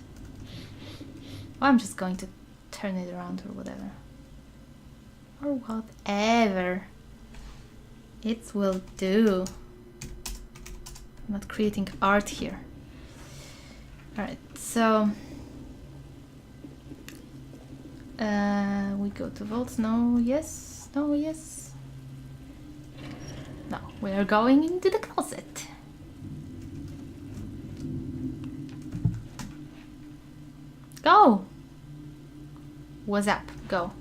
Oh, I'm just going to turn it around or whatever. Or whatever. It will do. I'm not creating art here. Alright, so we go to vaults. No, yes, no, yes. No, we are going into the closet. Go! What's up? Go.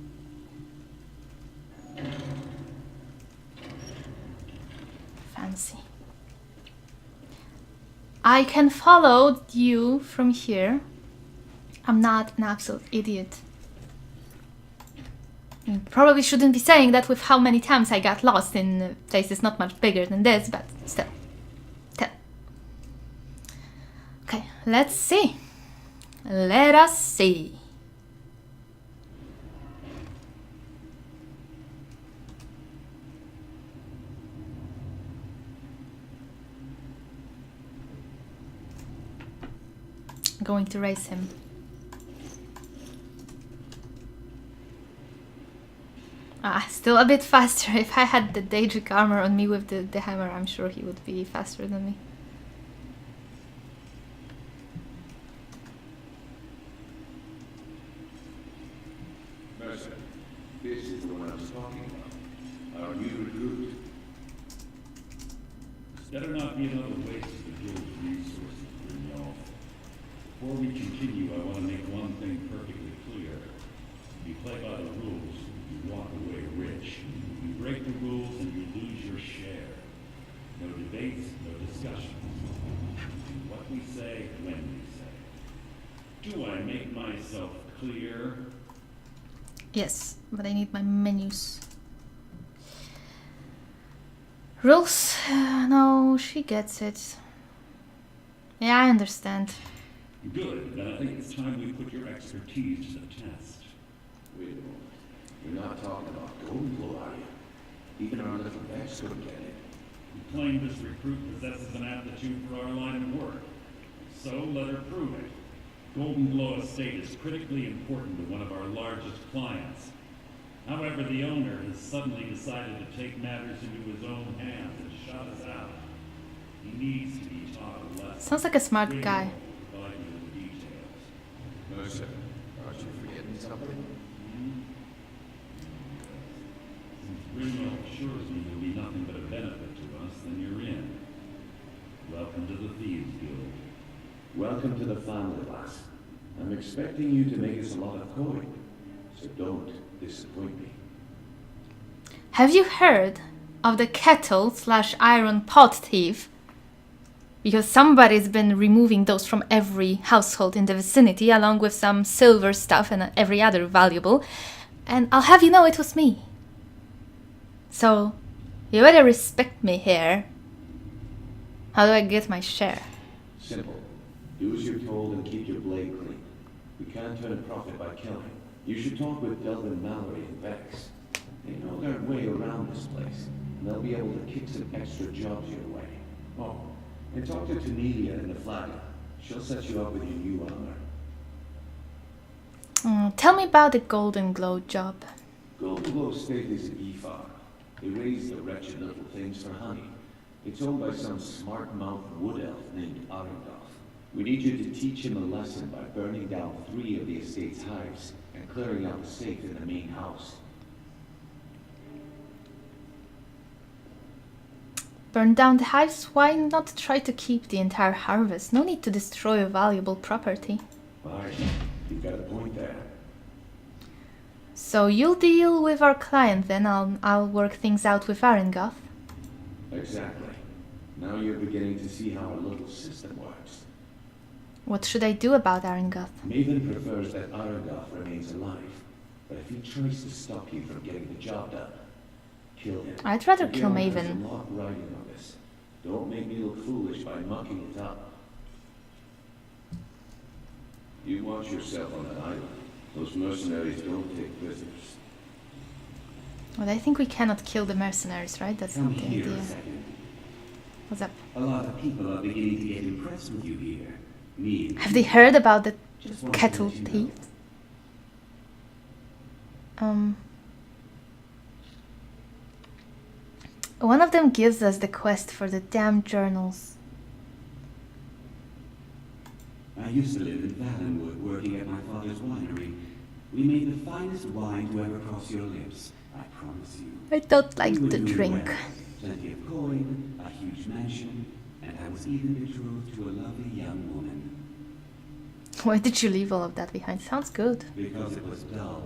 Fancy. I can follow you from here. I'm not an absolute idiot. Probably shouldn't be saying that with how many times I got lost in places not much bigger than this, but still. Okay, let's see. Let us see. I'm going to raise him. Still a bit faster. If I had the Daedric armor on me with the hammer, I'm sure he would be faster than me. Mercer, this is the one I was talking about. Our new recruit. Better not be another waste of the guild's resources, Brynjolf. Before we continue, I want to make one thing perfectly clear. You play by the rules, you walk away rich. You break the rules and you lose your share. No debates, no discussions. What we say, when we say. Do I make myself clear? Yes, but I need my menus. Rules? No, she gets it. Yeah, I understand. Good, then I think it's time we put your expertise to the test. Wait a moment. You're not talking about golden glow, are you? Even our little Vex couldn't get it. You claim this recruit possesses an aptitude for our line of work. So let her prove it. Golden Glow Estate is critically important to one of our largest clients. However, the owner has suddenly decided to take matters into his own hands and shut us out. He needs to be taught a lesson. Sounds like a smart guy. Provide you with the details. Mercer, aren't you forgetting something? Since Brynjolf assures me you'll be nothing but a benefit to us, then you're in. Welcome to the Thieves Guild. Welcome to the family, lass. I'm expecting you to make us a lot of coin, so don't disappoint me. Have you heard of the kettle/iron pot thief? Because somebody's been removing those from every household in the vicinity, along with some silver stuff and every other valuable. And I'll have you know it was me. So, You better respect me here. How do I get my share? Simple. Do as you're told and keep your blade clean. We can't turn a profit by killing. You should talk with Delvin, Mallory, and Vex. They know their way around this place, and they'll be able to kick some extra jobs your way. Oh, and talk to Tanelia in the Flagger. She'll set you up with your new armor. Tell me about the Golden Glow job. Golden Glow State is an e-farm. They raise the wretched little things for honey. It's owned by some smart-mouthed wood elf named Arendoff. We need you to teach him a lesson by burning down 3 of the estate's hives and clearing out the safe in the main house. Burn down the hives? Why not try to keep the entire harvest? No need to destroy a valuable property. Alright, you've got a point there. So you'll deal with our client then, I'll work things out with Arengoth. Exactly. Now you're beginning to see how our little system works. What should I do about Arengoth? Maven prefers that Arengoth remains alive, but if he tries to stop you from getting the job done, kill him. I'd rather kill There's Maven. a lot riding on this. Don't make me look foolish by mucking it up. You watch yourself on that island. Those mercenaries don't take prisoners. Well, I think we cannot kill the mercenaries, right? That's Come not the here idea. a second. What's up? A lot of people are beginning to get impressed with you here. Me. Have they heard about the Just wanted to cattle let you know. thieves? One of them gives us the quest for the damn journals. I used to live in Valenwood, working at my father's winery. We made the finest wine to ever cross your lips, I promise you. I don't like We were to doing drink. well. Plenty of coin, a huge mansion, and I was even betrothed to a lovely young woman. Why did you leave all of that behind? Sounds good. Because it was dull.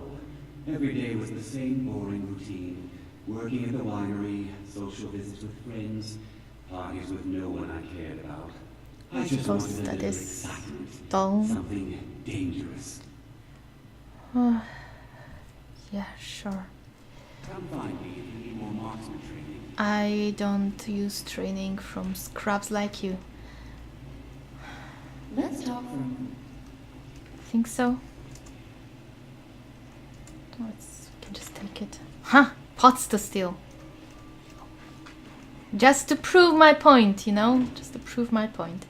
Every day was the same boring routine. Working at the winery, social visits with friends, parties with no one I cared about. I just suppose wanted a that little is excitement. dull. Something dangerous. Yeah, sure. Come find me if you need more marksman training. I don't use training from scrubs like you. Let's talk for a moment. Think so? Oh, we can just take it. Huh! Pots to steal. Just to prove my point, you know? Just to prove my point.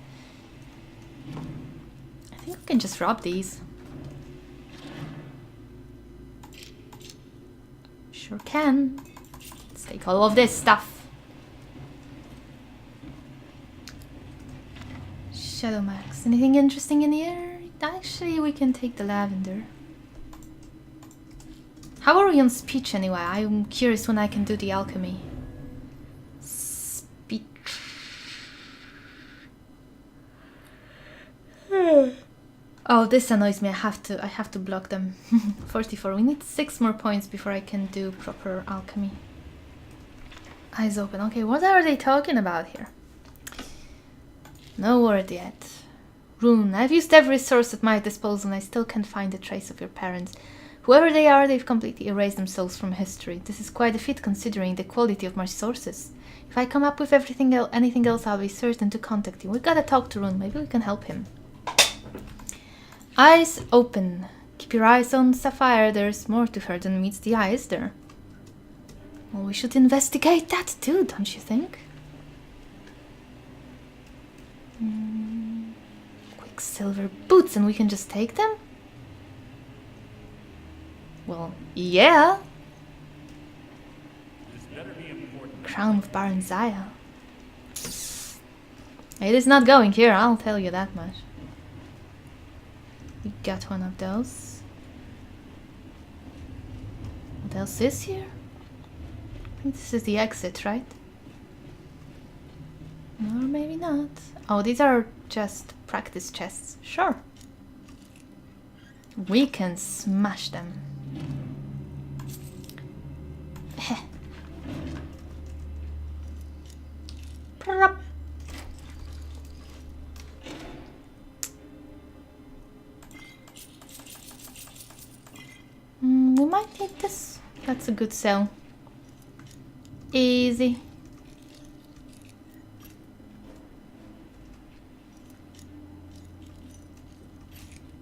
I think we can just rob these. Sure can. Let's take all of this stuff. Shadow Max. Anything interesting in here? Actually, we can take the lavender. How are we on speech anyway? I'm curious when I can do the alchemy. Speech. Oh, this annoys me. I have to block them. 44. We need 6 more points before I can do proper alchemy. Eyes open. Okay, what are they talking about here? No word yet. Rune. I've used every resource at my disposal and I still can't find a trace of your parents. Whoever they are, they've completely erased themselves from history. This is quite a feat considering the quality of my sources. If I come up with anything else, I'll be certain to contact you. We gotta talk to Rune. Maybe we can help him. Eyes open. Keep your eyes on Sapphire. There's more to her than meets the eye, is there? Well, we should investigate that too, don't you think? Quicksilver boots, and we can just take them? Well, yeah. Crown of Baron Zaya. It is not going here, I'll tell you that much. We got one of those. What else is here? I think this is the exit, right? Or maybe not. Oh, these are just practice chests. Sure. We can smash them. Heh. Prop. We might need this. That's a good sell. Easy.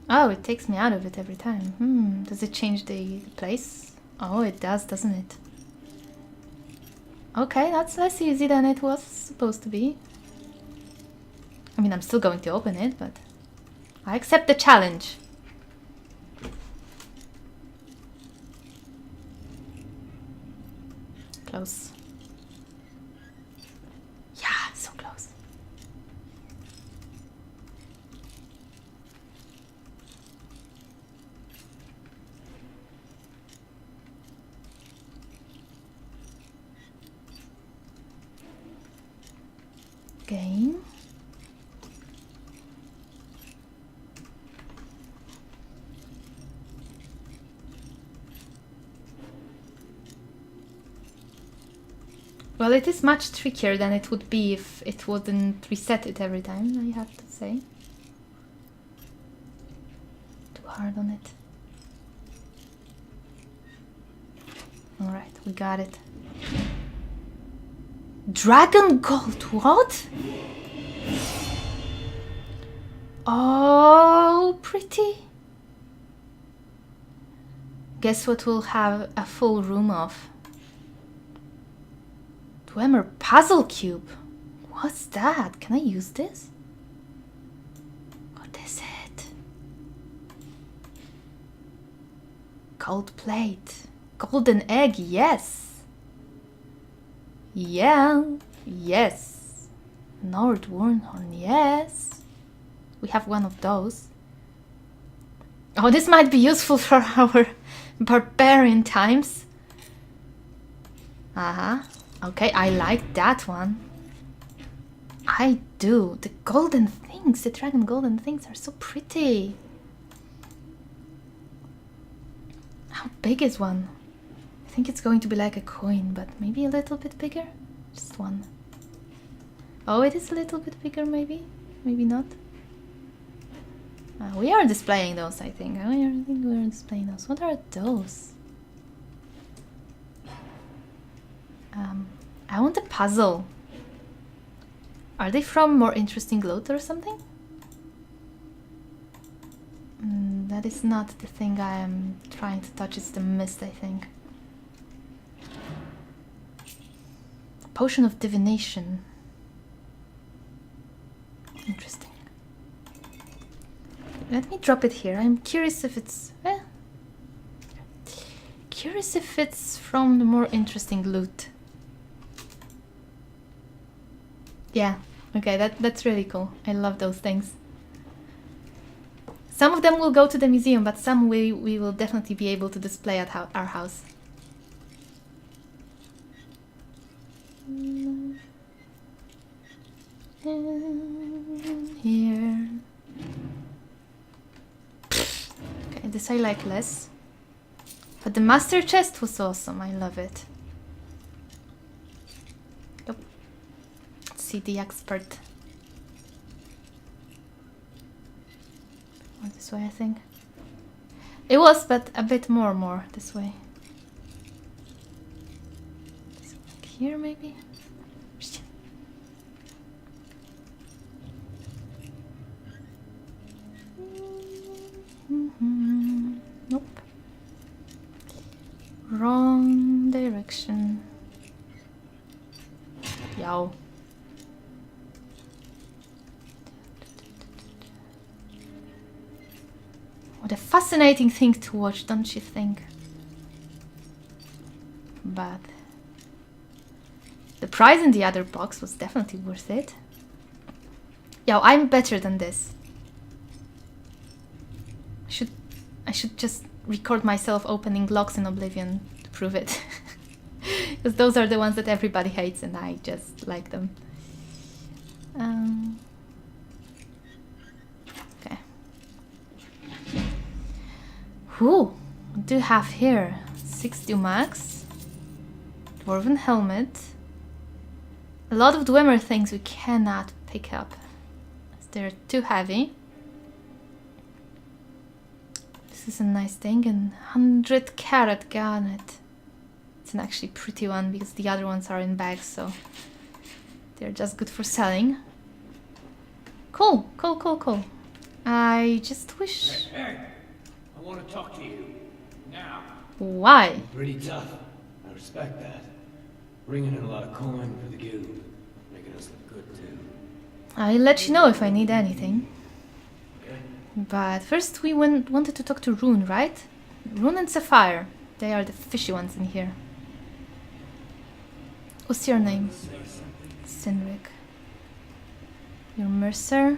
Oh, it takes me out of it every time. Does it change the place? Oh, it does, doesn't it? Okay, that's less easy than it was supposed to be. I mean, I'm still going to open it, but I accept the challenge. Close. Yeah, so close. Game. Well, it is much trickier than it would be if it wouldn't reset it every time, I have to say. Too hard on it. Alright, we got it. Dragon Gold, what? Oh, pretty. Guess what we'll have a full room of? Dwemer Puzzle Cube. What's that? Can I use this? What is it? Gold plate. Golden egg, yes. Yeah, yes. Nord Warnhorn, yes. We have one of those. Oh, this might be useful for our barbarian times. Okay, I like that one. I do. The golden things, the dragon golden things are so pretty. How big is one? I think it's going to be like a coin, but maybe a little bit bigger? Just one. Oh, it is a little bit bigger, maybe? Maybe not. We are displaying those, I think. I think we are displaying those. What are those? I want a puzzle. Are they from More Interesting Loot or something? That is not the thing I am trying to touch. It's the mist, I think. Potion of Divination. Interesting. Let me drop it here. I'm curious if it's... curious if it's from the More Interesting Loot. Yeah, okay, that's really cool. I love those things. Some of them will go to the museum, but some we will definitely be able to display at our house. Here. Okay, this I like less. But the master chest was awesome. I love it. Yep. Let's see the expert. Or this way, I think. It was, but a bit more this way. Like here, maybe? Nope. Wrong direction. Yow. What a fascinating thing to watch, don't you think? But the prize in the other box was definitely worth it. Yo, I'm better than this. I should just record myself opening locks in Oblivion to prove it. Because those are the ones that everybody hates and I just like them. Okay. Who do you have here? 6 Dumax, Dwarven Helmet, a lot of Dwemer things we cannot pick up. They're too heavy. This is a nice thing, and 100 carat garnet. It's an actually pretty one because the other ones are in bags, so they're just good for selling. Cool, cool, cool, cool. I just wish... Hey, I want to talk to you. Now. Why? Pretty tough. I respect that. Bringing in a lot of coin for the guild. Making us look good, too. I'll let you know if I need anything. But first we wanted to talk to Rune, right? Rune and Sapphire. They are the fishy ones in here. What's your name? Cynric. You're Mercer.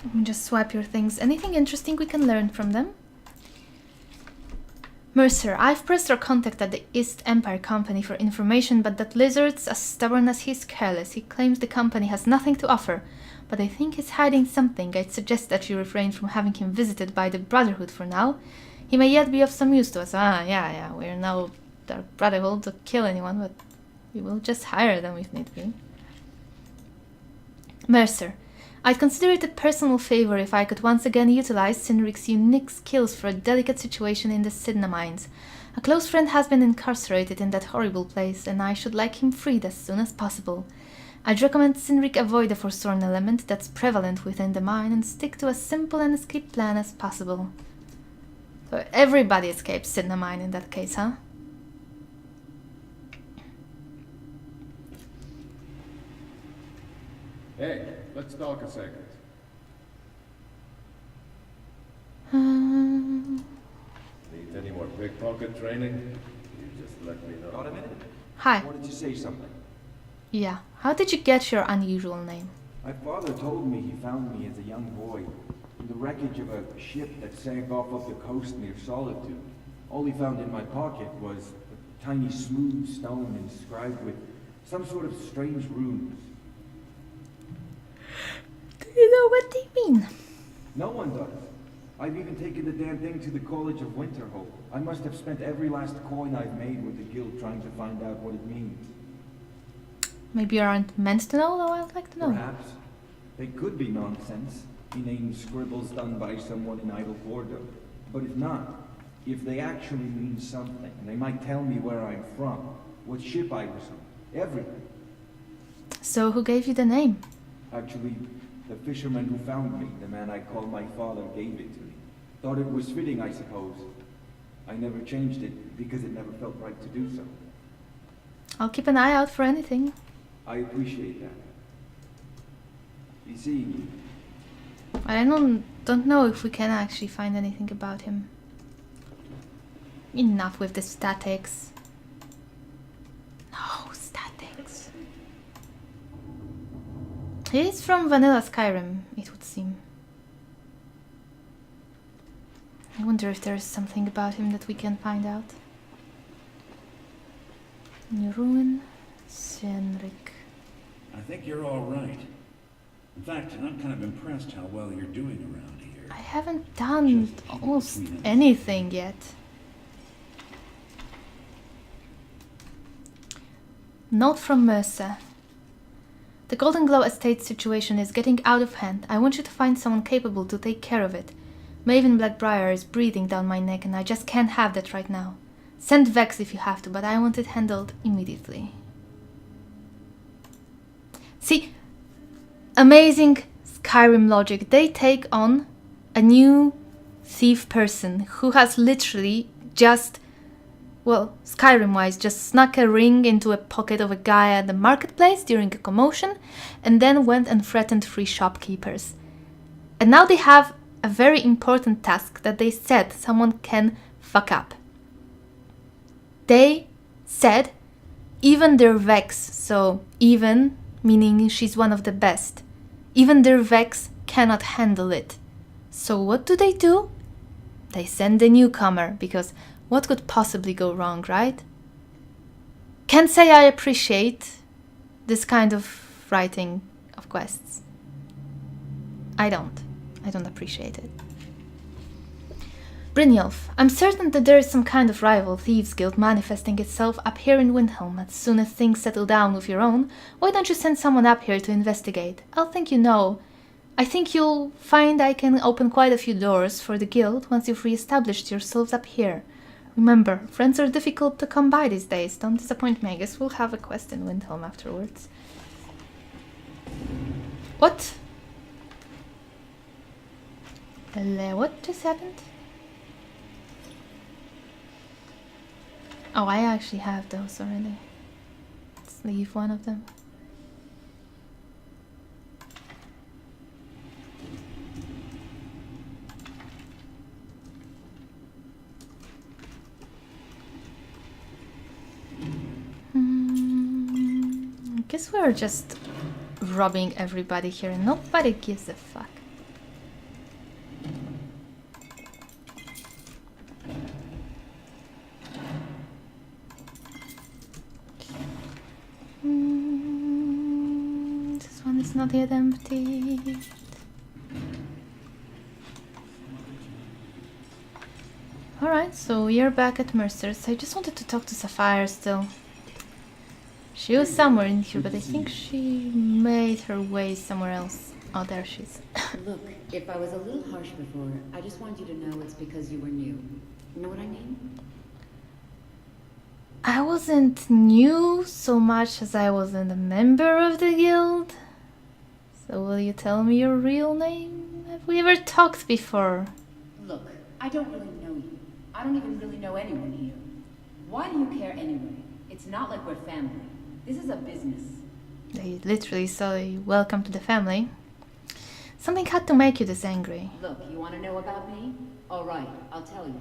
Let me just swipe your things. Anything interesting we can learn from them? Mercer, I've pressed our contact at the East Empire Company for information, but that lizard's as stubborn as he's careless. He claims the company has nothing to offer, but I think he's hiding something. I'd suggest that you refrain from having him visited by the Brotherhood for now. He may yet be of some use to us. Yeah, we're now the Brotherhood to kill anyone, but we will just hire them if need be. Mercer, I'd consider it a personal favor if I could once again utilize Cynric's unique skills for a delicate situation in the Sidna mines. A close friend has been incarcerated in that horrible place, and I should like him freed as soon as possible. I'd recommend Cynric avoid the Forsworn element that's prevalent within the mine and stick to as simple an escape plan as possible. So everybody escapes Sidna mine in that case, huh? Hey, let's talk a second. Need any more pickpocket training? You just let me know. Got a minute? Hi. Wanted to say something. Yeah. How did you get your unusual name? My father told me he found me as a young boy in the wreckage of a ship that sank off the coast near Solitude. All he found in my pocket was a tiny smooth stone inscribed with some sort of strange runes. Do you know what they mean? No one does. I've even taken the damn thing to the College of Winterhold. I must have spent every last coin I've made with the guild trying to find out what it means. Maybe you aren't meant to know, though I'd like to know. Perhaps. They could be nonsense. Inane scribbles done by someone in idle boredom. But if not, if they actually mean something, they might tell me where I'm from, what ship I was on, everything. So who gave you the name? Actually, the fisherman who found me, the man I call my father, gave it to me. Thought it was fitting, I suppose. I never changed it because it never felt right to do so. I'll keep an eye out for anything. I appreciate that. Be seeing you. I don't know if we can actually find anything about him. Enough with the statics. No, statics. He's from vanilla Skyrim, it would seem. I wonder if there's something about him that we can find out. New ruin, Cynric. I think you're all right. In fact, I'm kind of impressed how well you're doing around here. I haven't done almost anything yet. Note from Mercer. The Golden Glow estate situation is getting out of hand. I want you to find someone capable to take care of it. Maven Blackbriar is breathing down my neck and I just can't have that right now. Send Vex if you have to, but I want it handled immediately. See, amazing Skyrim logic. They take on a new thief person who has literally just, well, Skyrim-wise, just snuck a ring into a pocket of a guy at the marketplace during a commotion and then went and threatened 3 shopkeepers. And now they have a very important task that they said someone can fuck up. They said even their Vex, so even meaning she's one of the best, even their Vex cannot handle it. So what do? They send a newcomer, because what could possibly go wrong, right? Can't say I appreciate this kind of writing of quests. I don't appreciate it. Brynjolf, I'm certain that there is some kind of rival thieves guild manifesting itself up here in Windhelm. As soon as things settle down with your own, why don't you send someone up here to investigate? I'll think you know I think you'll find I can open quite a few doors for the guild once you've re-established yourselves up here. Remember, friends are difficult to come by these days. Don't disappoint me. I guess we'll have a quest in Windhelm afterwards. What? What just happened? Oh, I actually have those already. Let's leave one of them. I guess we're just robbing everybody here and nobody gives a fuck. This one is not yet empty. Alright, so we're back at Mercer's. I just wanted to talk to Sapphire still. She was somewhere in here, but I think she made her way somewhere else. Oh, there she is. Look, if I was a little harsh before, I just want you to know it's because you were new. You know what I mean? I wasn't new so much as I wasn't a member of the guild. So will you tell me your real name? Have we ever talked before? Look, I don't really know you. I don't even really know anyone here. Why do you care anyway? It's not like we're family. This is a business. They literally say, welcome to the family. Something had to make you this angry. Look, you want to know about me? All right, I'll tell you.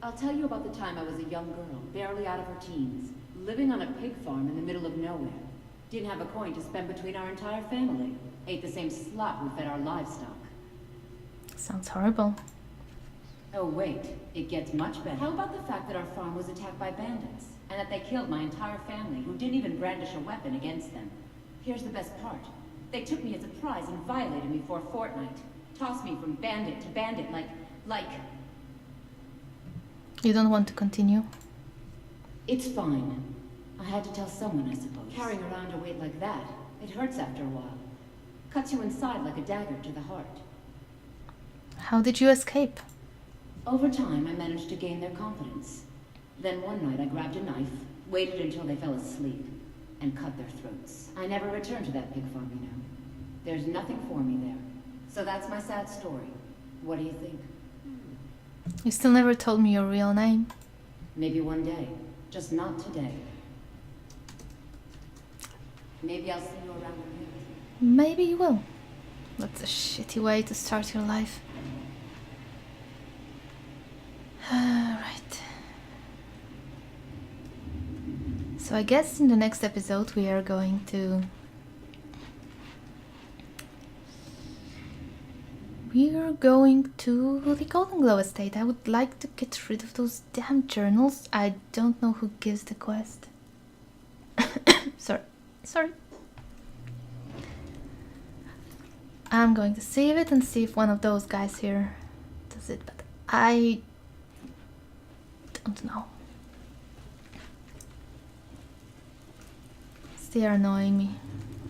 I'll tell you about the time I was a young girl, barely out of her teens, living on a pig farm in the middle of nowhere. Didn't have a coin to spend between our entire family. Ate the same slop we fed our livestock. Sounds horrible. Oh wait, it gets much better. How about the fact that our farm was attacked by bandits, and that they killed my entire family, who didn't even brandish a weapon against them? Here's the best part. They took me as a prize and violated me for a fortnight. Tossed me from bandit to bandit like... You don't want to continue? It's fine. I had to tell someone, I suppose. Carrying around a weight like that, it hurts after a while. Cuts you inside like a dagger to the heart. How did you escape? Over time, I managed to gain their confidence. Then one night I grabbed a knife, waited until they fell asleep, and cut their throats. I never returned to that pig farm, you know. There's nothing for me there. So that's my sad story. What do you think? You still never told me your real name. Maybe one day. Just not today. Maybe I'll see you around the hill. Maybe you will. That's a shitty way to start your life. Right. So I guess in the next episode we are going to... We're going to the Golden Glow estate. I would like to get rid of those damn journals. I don't know who gives the quest. Sorry. I'm going to save it and see if one of those guys here does it, but I don't know. They are annoying me.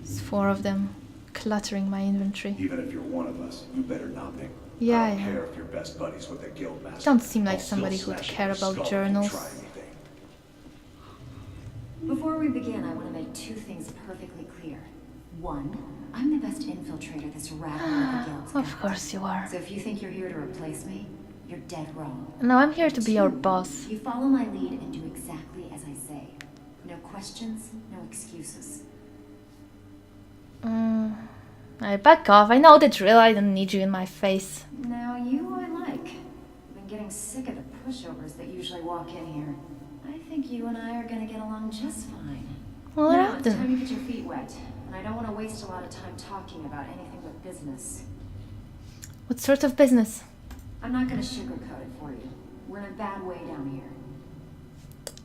There's 4 of them cluttering my inventory. Even if you're one of us, you better not be. Yeah, I don't care if you're best buddies with the guild master. Don't seem like I'll somebody still who'd smash care your skull about if you journals. try anything. Before we begin, I want to make 2 things perfectly clear. 1, I'm the best infiltrator this rattling of the guild's got. Of course you are. So if you think you're here to replace me, you're dead wrong. No, I'm here to be your boss. You follow my lead and do exactly as I say. No questions, no excuses. Alright, back off. I know the drill. I don't need you in my face. Now you I like. I've been getting sick of the pushovers that usually walk in here. I think you and I are gonna get along just fine. Well, now I it's time to get your feet wet. And I don't want to waste a lot of time talking about anything but business. What sort of business? I'm not gonna sugarcoat it for you. We're in a bad way down here.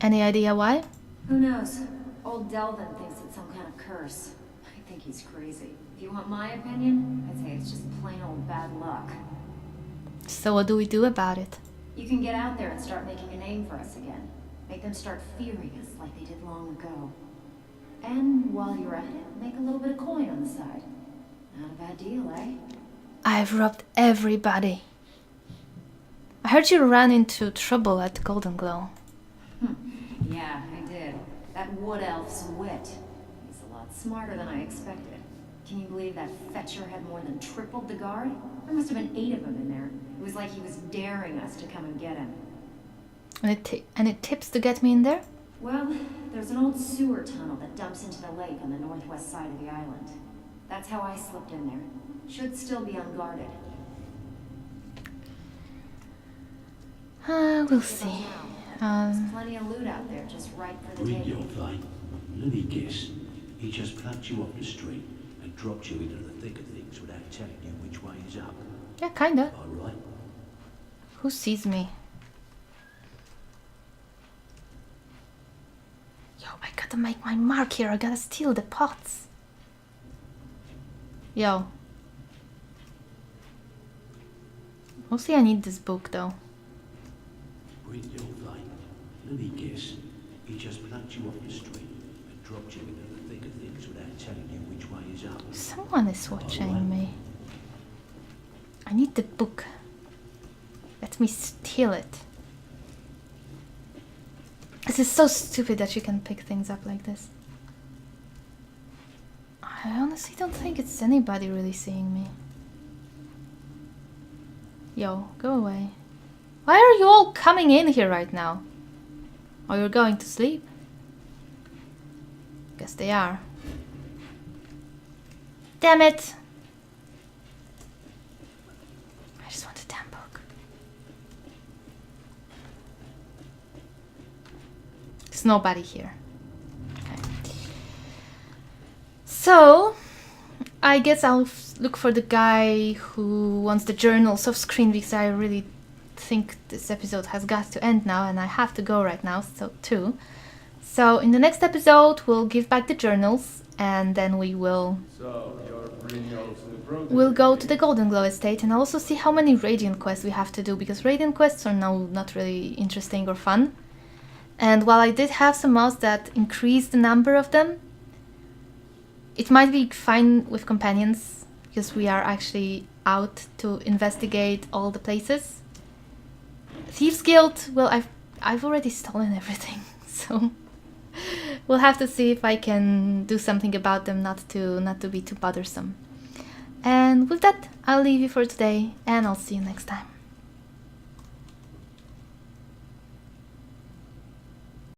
Any idea why? Who knows? Old Delvin thinks it's some kind of curse. I think he's crazy. If you want my opinion, I'd say it's just plain old bad luck. So what do we do about it? You can get out there and start making a name for us again. Make them start fearing us like they did long ago. And while you're at it, make a little bit of coin on the side. Not a bad deal, eh? I've robbed everybody. I heard you ran into trouble at Golden Glow. Yeah, I did. That wood elf's wit. He's a lot smarter than I expected. Can you believe that fetcher had more than tripled the guard? There must have been 8 of them in there. It was like he was daring us to come and get him. Any tips to get me in there? Well, there's an old sewer tunnel that dumps into the lake on the northwest side of the island. That's how I slipped in there. Should still be unguarded. We'll see. There's plenty of loot out there, just right for the Read your taking. flight. Let me guess. He just plucked you off the street and dropped you into the thick of things without telling you which way is up. Yeah, kinda. All right. Who sees me? Yo, I gotta make my mark here. I gotta steal the pots. Yo. Mostly I need this book though. Read your flight. Let me guess. He just plucked you off the street and dropped you into the thick of things without telling you which way is up. Someone is watching me. I need the book. Let me steal it. This is so stupid that you can pick things up like this. I honestly don't think it's anybody really seeing me. Yo, go away. Why are you all coming in here right now? Or you're going to sleep? Guess they are. Damn it! I just want a damn book. There's nobody here. Okay. So, I guess I'll look for the guy who wants the journals off screen because I really think this episode has got to end now and I have to go right now, so too. So in the next episode we'll give back the journals and then we'll go to the Golden Glow estate and also see how many Radiant quests we have to do, because Radiant quests are now not really interesting or fun. And while I did have some mods that increased the number of them, it might be fine with companions because we are actually out to investigate all the places. Thieves Guild, well, I've already stolen everything, so we'll have to see if I can do something about them, not to be too bothersome. And with that, I'll leave you for today, and I'll see you next time.